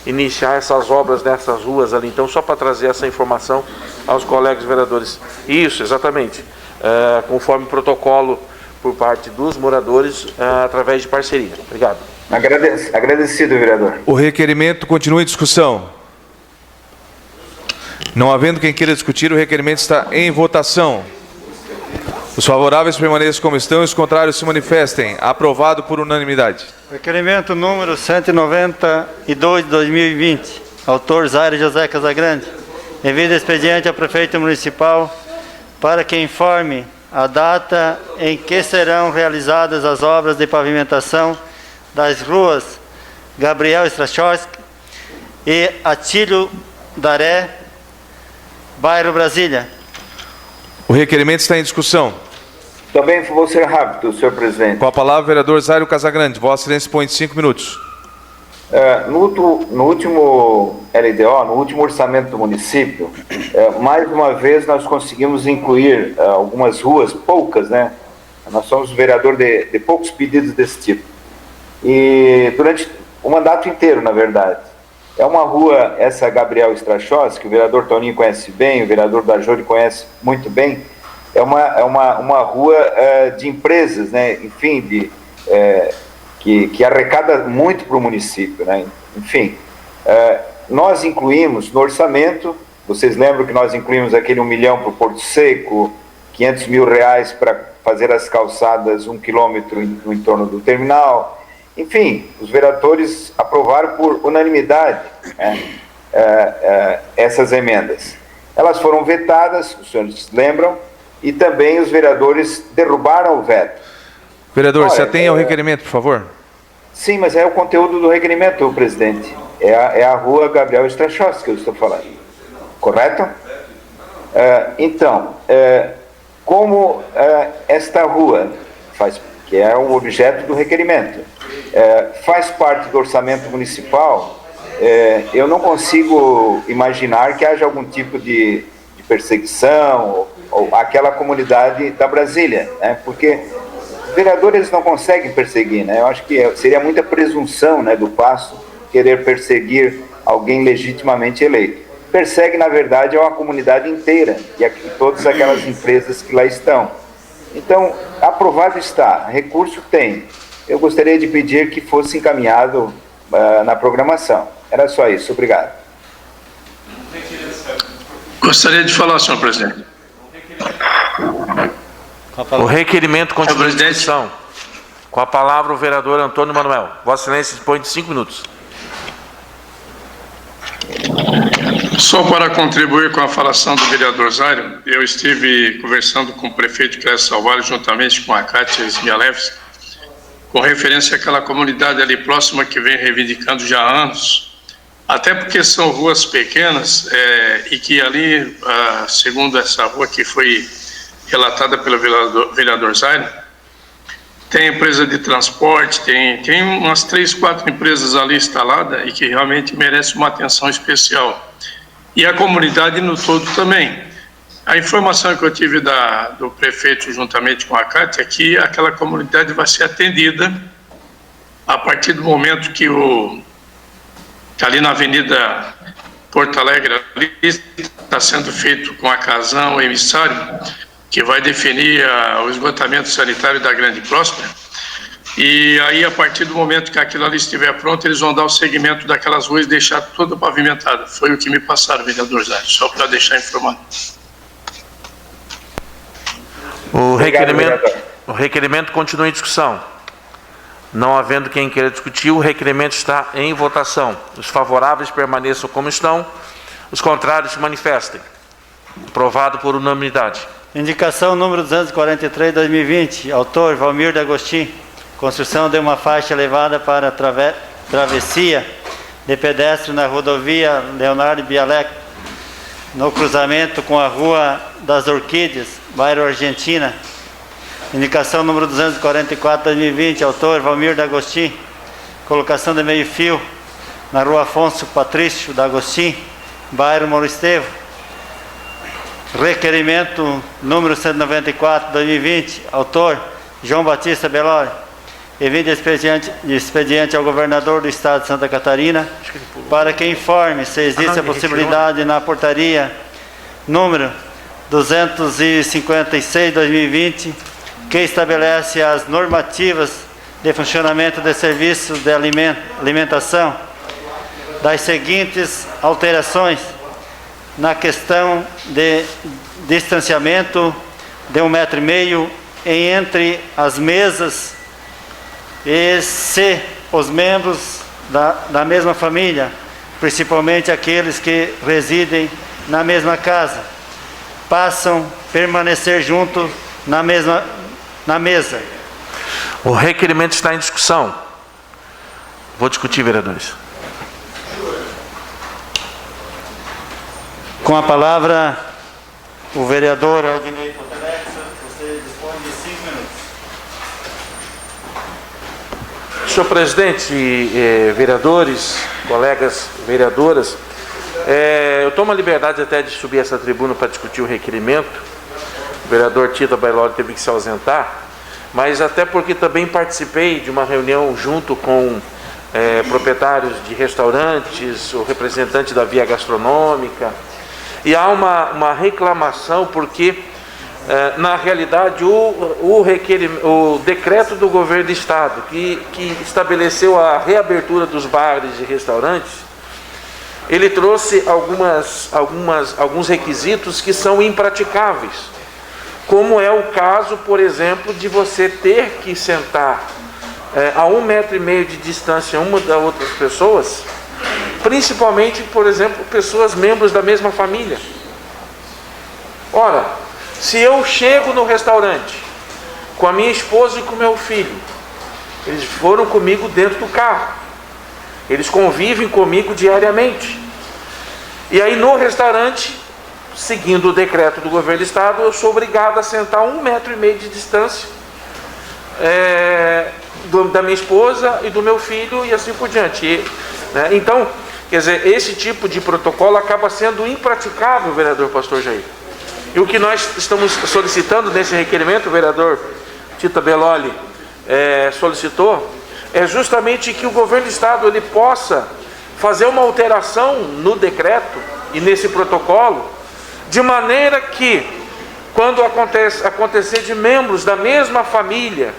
iniciar essas obras nessas ruas ali. Então, só para trazer essa informação aos colegas vereadores. Isso, exatamente. Conforme protocolo por parte dos moradores, através de parceria. Obrigado. Agradecido, vereador. O requerimento continua em discussão. Não havendo quem queira discutir, o requerimento está em votação. Os favoráveis permaneçam como estão e os contrários se manifestem. Aprovado por unanimidade. Requerimento número 192 de 2020. Autor Zairo José Casagrande. Envio de expediente ao prefeito municipal para que informe a data em que serão realizadas as obras de pavimentação das ruas Gabriel Strachowski e Atílio Daré, bairro Brasília. O requerimento está em discussão. Também vou ser rápido, senhor presidente. Com a palavra, o vereador Zairo Casagrande. Vossa Excelência dispõe de 5 minutos. No último LDO, no último orçamento do município, mais uma vez nós conseguimos incluir algumas ruas, poucas, né? Nós somos vereador de poucos pedidos desse tipo. E durante o mandato inteiro, na verdade. É uma rua, essa Gabriel Strachowski, que o vereador Toninho conhece bem, o vereador Dajoli conhece muito bem. É uma rua de empresas, né? Enfim, que arrecada muito para o município, né? Enfim, nós incluímos no orçamento, vocês lembram que nós incluímos aquele 1 milhão para o Porto Seco, 500 mil reais para fazer as calçadas 1 quilômetro no entorno do terminal. Enfim, os vereadores aprovaram por unanimidade essas emendas. Elas foram vetadas, os senhores lembram, e também os vereadores derrubaram o veto. Vereador, se atenha ao requerimento, por favor. Sim, mas é o conteúdo do requerimento, presidente. É a rua Gabriel Strachowski que eu estou falando. Correto? Então, como esta rua, que é o objeto do requerimento, faz parte do orçamento municipal, eu não consigo imaginar que haja algum tipo de perseguição ou aquela comunidade da Brasília, né? Porque vereadores não conseguem perseguir, né? Eu acho que seria muita presunção, né, do Paço querer perseguir alguém legitimamente eleito. Persegue, na verdade, a comunidade inteira e todas aquelas empresas que lá estão. Então, aprovado está, recurso tem. Eu gostaria de pedir que fosse encaminhado na programação. Era só isso. Obrigado. Gostaria de falar, senhor presidente. O requerimento continua em discussão. Com a palavra, o vereador Antônio Manuel. Vossa Excelência dispõe de 5 minutos. Só para contribuir com a falação do vereador Zairo, eu estive conversando com o prefeito Clécio Salvalho, juntamente com a Kátia Smialewski, com referência àquela comunidade ali próxima que vem reivindicando já há anos, até porque são ruas pequenas e que ali, segundo essa rua que foi relatada pelo vereador Zairo, tem empresa de transporte, tem umas 3, 4 empresas ali instaladas e que realmente merecem uma atenção especial. E a comunidade no todo também. A informação que eu tive do prefeito juntamente com a Cátia é que aquela comunidade vai ser atendida a partir do momento que ali na Avenida Porto Alegre está sendo feito com a Casam, o emissário, que vai definir o esgotamento sanitário da Grande Próspera. E aí, a partir do momento que aquilo ali estiver pronto, eles vão dar o segmento daquelas ruas e deixar toda pavimentada. Foi o que me passaram, vereador Zé, só para deixar informado. O requerimento continua em discussão. Não havendo quem queira discutir, o requerimento está em votação. Os favoráveis permaneçam como estão, os contrários se manifestem. Aprovado por unanimidade. Indicação número 243/2020, autor Valmir D'Agostin. Construção de uma faixa elevada para travessia de pedestre na rodovia Leonardo Bialek, no cruzamento com a Rua das Orquídeas, bairro Argentina. Indicação número 244/2020, autor Valmir D'Agostin. Colocação de meio-fio na Rua Afonso Patrício D'Agostin, bairro Mauro Estevo. Requerimento número 194/2020, autor João Batista Belori. Envie expediente ao governador do estado de Santa Catarina para que informe se existe a possibilidade na portaria número 256/2020, que estabelece as normativas de funcionamento de serviços de alimentação, das seguintes alterações na questão de distanciamento de 1,5 metro entre as mesas e se os membros da mesma família, principalmente aqueles que residem na mesma casa, passam a permanecer juntos na mesa. O requerimento está em discussão. Vou discutir, vereadores. Com a palavra, o vereador Aldinei Potelec, você dispõe de 5 minutos. Senhor presidente, vereadores, colegas vereadoras, eu tomo a liberdade até de subir essa tribuna para discutir o requerimento. O vereador Tita Bailoli teve que se ausentar, mas até porque também participei de uma reunião junto com proprietários de restaurantes, o representante da Via Gastronômica, e há uma reclamação porque, na realidade, o decreto do governo do estado que estabeleceu a reabertura dos bares e restaurantes, ele trouxe alguns requisitos que são impraticáveis, como é o caso, por exemplo, de você ter que sentar a 1,5 metro de distância uma das outras pessoas, principalmente, por exemplo, pessoas membros da mesma família. Ora, se eu chego no restaurante com a minha esposa e com o meu filho, eles foram comigo dentro do carro, eles convivem comigo diariamente, e aí no restaurante, seguindo o decreto do governo do estado, eu sou obrigado a sentar 1,5 metro de distância da minha esposa e do meu filho e assim por diante. Então, quer dizer, esse tipo de protocolo acaba sendo impraticável, vereador Pastor Jair. E o que nós estamos solicitando nesse requerimento, o vereador Tita Bailoli solicitou, é justamente que o governo do estado ele possa fazer uma alteração no decreto e nesse protocolo, de maneira que, quando acontecer de membros da mesma família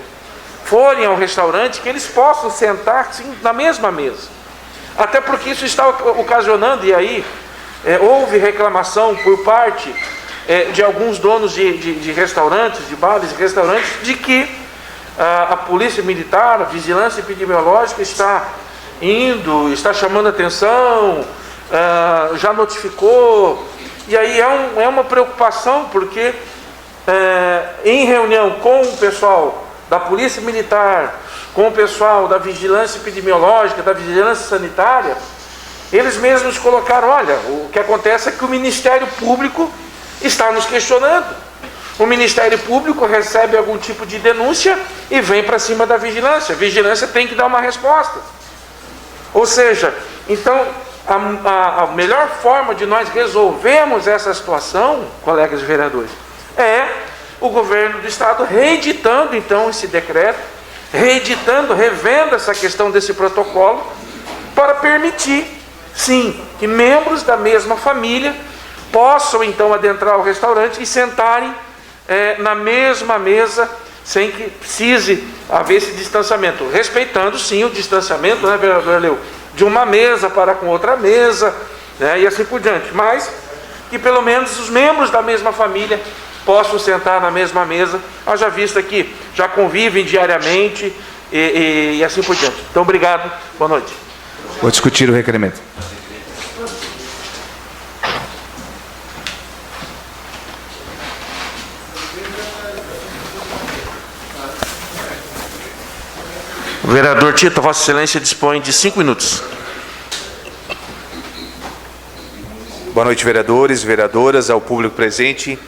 forem ao restaurante, que eles possam sentar sim, na mesma mesa. Até porque isso está ocasionando, e aí houve reclamação por parte de alguns donos de restaurantes, de bares e restaurantes, de que a polícia militar, a vigilância epidemiológica está chamando atenção, já notificou? E aí é uma preocupação, porque em reunião com o pessoal da Polícia Militar, com o pessoal da Vigilância Epidemiológica, da Vigilância Sanitária, eles mesmos colocaram, olha, o que acontece é que o Ministério Público está nos questionando. O Ministério Público recebe algum tipo de denúncia e vem para cima da vigilância. A vigilância tem que dar uma resposta. Ou seja, então, a melhor forma de nós resolvermos essa situação, colegas vereadores, é o governo do Estado reeditando, então, esse decreto, reeditando, revendo essa questão desse protocolo, para permitir, sim, que membros da mesma família possam, então, adentrar o restaurante e sentarem na mesma mesa, sem que precise haver esse distanciamento, respeitando, sim, o distanciamento, né, vereador Leu, de uma mesa para com outra mesa, né, e assim por diante, mas que pelo menos os membros da mesma família possam sentar na mesma mesa, haja vista que já convivem diariamente e assim por diante. Então, obrigado, boa noite. Vou discutir o requerimento. Vereador Tito, Vossa Excelência dispõe de 5 minutos. Boa noite, vereadores, vereadoras, ao público presente.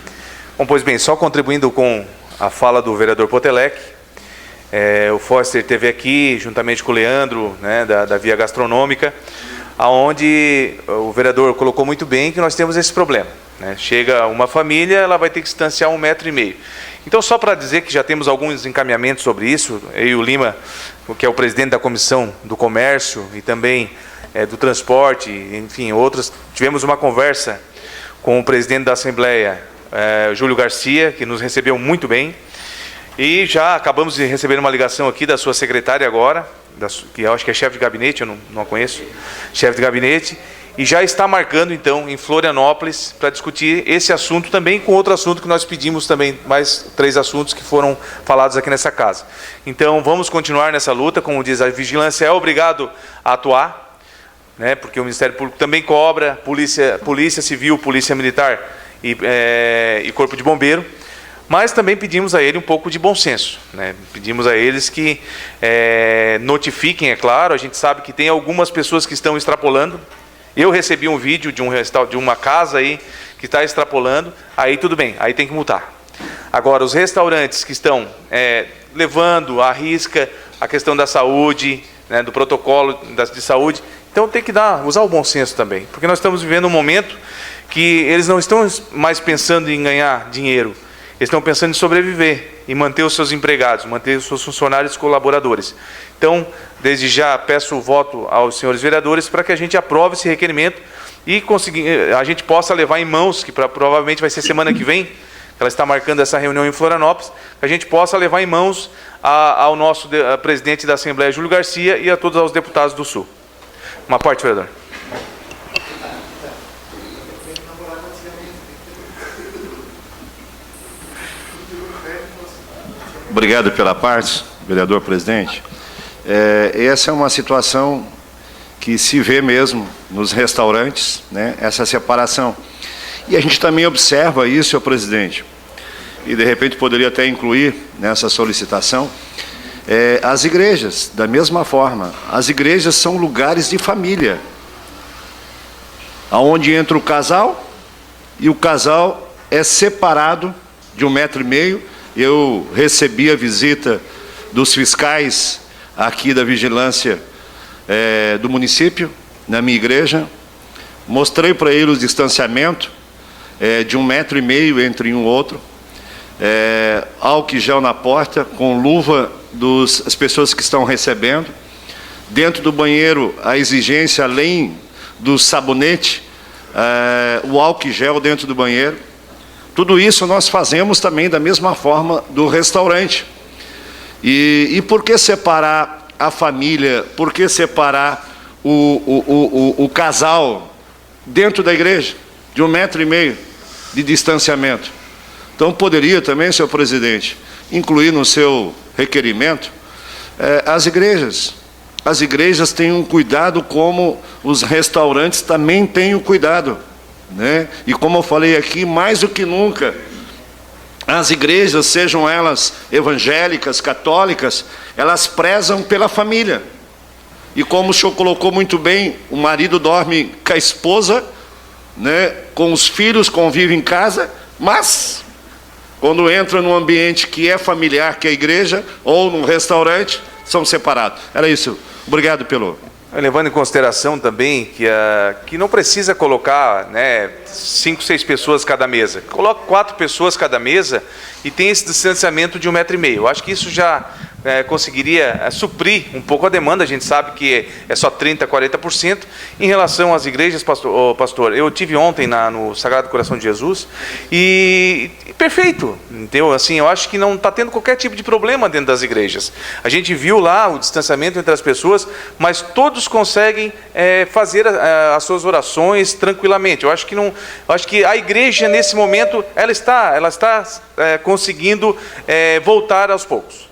Bom, pois bem, só contribuindo com a fala do vereador Potelec, o Foster esteve aqui, juntamente com o Leandro, né, da Via Gastronômica, onde o vereador colocou muito bem que nós temos esse problema, né? Chega uma família, ela vai ter que distanciar 1,5 m. Então, só para dizer que já temos alguns encaminhamentos sobre isso, eu e o Lima, que é o presidente da Comissão do Comércio e também do Transporte, enfim, outros, tivemos uma conversa com o presidente da Assembleia, Júlio Garcia, que nos recebeu muito bem, e já acabamos de receber uma ligação aqui da sua secretária agora, que eu acho que é chefe de gabinete, eu não a conheço, chefe de gabinete, e já está marcando, então, em Florianópolis, para discutir esse assunto também com outro assunto que nós pedimos também, mais 3 assuntos que foram falados aqui nessa casa. Então, vamos continuar nessa luta, como diz, a vigilância é obrigado a atuar, né, porque o Ministério Público também cobra, Polícia Civil, Polícia Militar e Corpo de Bombeiro, mas também pedimos a ele um pouco de bom senso, né? Pedimos a eles que notifiquem, é claro, a gente sabe que tem algumas pessoas que estão extrapolando. Eu recebi um vídeo de uma casa aí que está extrapolando, aí tudo bem, aí tem que multar. Agora, os restaurantes que estão levando à risca a questão da saúde, né, do protocolo de saúde, então tem que usar o bom senso também, porque nós estamos vivendo um momento que eles não estão mais pensando em ganhar dinheiro, eles estão pensando em sobreviver e manter os seus empregados, manter os seus funcionários e colaboradores. Então, desde já, peço o voto aos senhores vereadores para que a gente aprove esse requerimento e a gente possa levar em mãos, que provavelmente vai ser semana que vem, ela está marcando essa reunião em Florianópolis, que a gente possa levar em mãos ao nosso presidente da Assembleia, Júlio Garcia, e a todos os deputados do Sul. Uma parte, vereador. Obrigado pela parte, vereador presidente. Essa é uma situação que se vê mesmo nos restaurantes, né, essa separação. E a gente também observa isso, senhor presidente, e de repente poderia até incluir nessa solicitação, as igrejas, da mesma forma. As igrejas são lugares de família, onde entra o casal, e o casal é separado de 1,5 m. Eu recebi a visita dos fiscais aqui da vigilância do município, na minha igreja, mostrei para eles o distanciamento de 1,5 m entre um e outro, álcool gel na porta, com luva das pessoas que estão recebendo, dentro do banheiro a exigência, além do sabonete, o álcool gel dentro do banheiro. Tudo isso nós fazemos também da mesma forma do restaurante. E por que separar a família? Por que separar o casal dentro da igreja, de 1,5 m de distanciamento? Então poderia também, senhor presidente, incluir no seu requerimento as igrejas as igrejas tenham cuidado como os restaurantes também têm o cuidado, né? E como eu falei aqui, mais do que nunca, as igrejas, sejam elas evangélicas, católicas, elas prezam pela família. E como o senhor colocou muito bem, o marido dorme com a esposa, né? Com os filhos, convive em casa, mas quando entra num ambiente que é familiar, que é a igreja, ou num restaurante, são separados. Era isso. Obrigado pelo... Levando em consideração também que não precisa colocar, né, 5, 6 pessoas cada mesa. Coloca 4 pessoas cada mesa e tem esse distanciamento de 1,5 metro. Eu acho que isso já conseguiria suprir um pouco a demanda. A gente sabe que é só 30%, 40%. Em relação às igrejas, pastor, eu tive ontem no Sagrado Coração de Jesus e perfeito, entendeu? Assim, eu acho que não está tendo qualquer tipo de problema dentro das igrejas. A gente viu lá o distanciamento entre as pessoas, mas todos conseguem fazer as suas orações tranquilamente. Eu acho que a igreja nesse momento ela está conseguindo voltar aos poucos.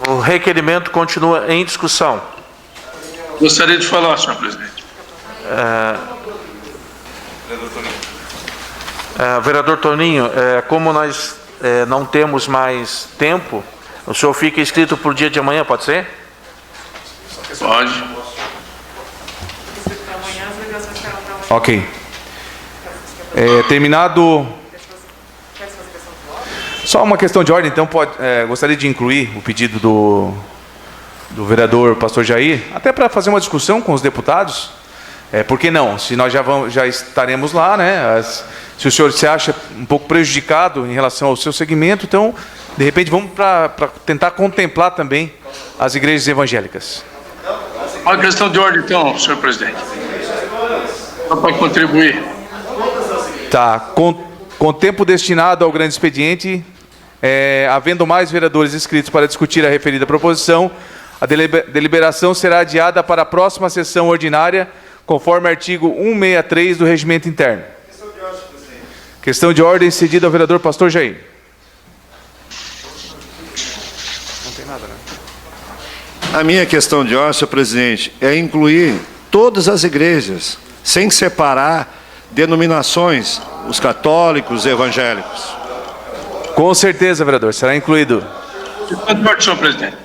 O requerimento continua em discussão. Gostaria de falar, senhor presidente. Vereador Toninho, como nós não temos mais tempo, o senhor fica inscrito por dia de amanhã, pode ser? Pode. Ok. Terminado... Só uma questão de ordem, então, gostaria de incluir o pedido do vereador pastor Jair, até para fazer uma discussão com os deputados. Por que não? Se nós já estaremos lá, né? Se o senhor se acha um pouco prejudicado em relação ao seu segmento, então, de repente, vamos para tentar contemplar também as igrejas evangélicas. Uma questão de ordem, então, senhor presidente. Só para contribuir. Tá. Com tempo destinado ao grande expediente, havendo mais vereadores inscritos para discutir a referida proposição, a deliberação será adiada para a próxima sessão ordinária, conforme artigo 163 do Regimento Interno. Questão de ordem cedida ao vereador pastor Jair. Não tem nada, né? A minha questão de ordem, senhor presidente, é incluir todas as igrejas, sem separar denominações, os católicos, os evangélicos. Com certeza, vereador, será incluído. Senhor presidente.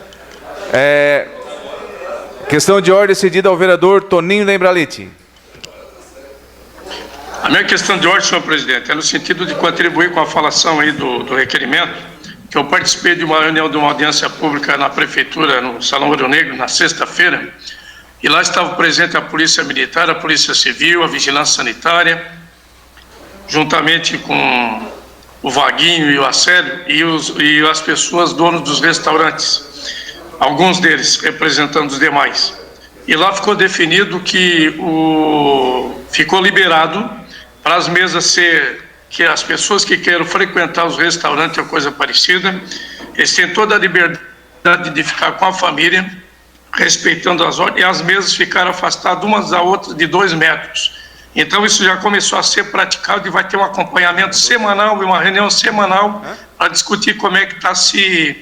Questão de ordem cedida ao vereador Toninho Lembralite. A minha questão de ordem, senhor presidente, é no sentido de contribuir com a falação aí do requerimento, que eu participei de uma reunião de uma audiência pública na prefeitura, no Salão Ouro Negro, na sexta-feira, e lá estava presente a Polícia Militar, a Polícia Civil, a Vigilância Sanitária, juntamente com o Vaguinho e o Acélio, e as pessoas donos dos restaurantes, alguns deles representando os demais. E lá ficou definido que ficou liberado para as mesas que as pessoas que queiram frequentar os restaurantes ou coisa parecida, eles têm toda a liberdade de ficar com a família, respeitando as ordens, e as mesas ficaram afastadas umas da outra de 2 metros. Então isso já começou a ser praticado e vai ter um acompanhamento semanal e uma reunião semanal para discutir como é que está se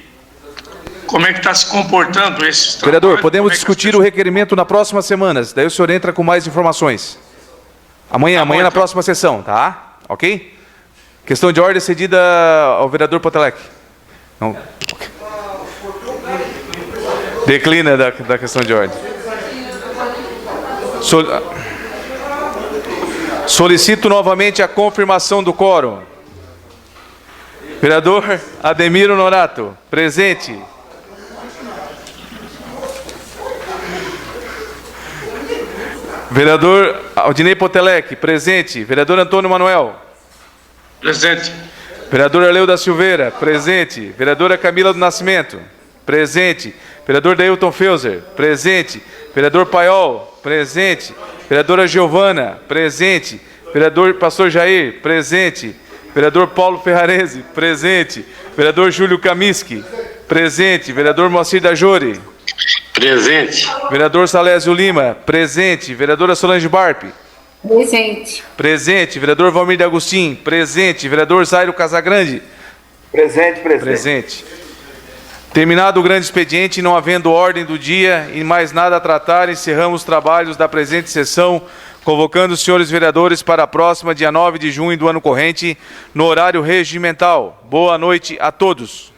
comportando esses trabalhos. Vereador, podemos discutir o requerimento na próxima semana, daí o senhor entra com mais informações. Amanhã na próxima sessão, tá? Ok? Questão de ordem cedida ao vereador Potelec. Não. Declina da questão de ordem. Solicito novamente a confirmação do quórum. Vereador Ademir Honorato, presente. Vereador Aldinei Potelec, presente. Vereador Antônio Manuel. Presente. Vereador Arleu da Silveira, presente. Vereadora Camila do Nascimento, presente. Vereador Dailton Feuser, presente. Vereador Paiol, presente. Vereadora Giovana, presente. Vereador Pastor Jair, presente. Vereador Paulo Ferrarese, presente. Vereador Júlio Kamiski, presente. Vereador Moacir da Jori, presente. Vereador Salésio Lima, presente. Vereadora Solange Barpe, presente. Presente. Vereador Valmir de Agostinho, presente. Vereador Zairo Casagrande, presente. Presente. Terminado o grande expediente, não havendo ordem do dia e mais nada a tratar, encerramos os trabalhos da presente sessão, convocando os senhores vereadores para a próxima, dia 9 de junho do ano corrente, no horário regimental. Boa noite a todos.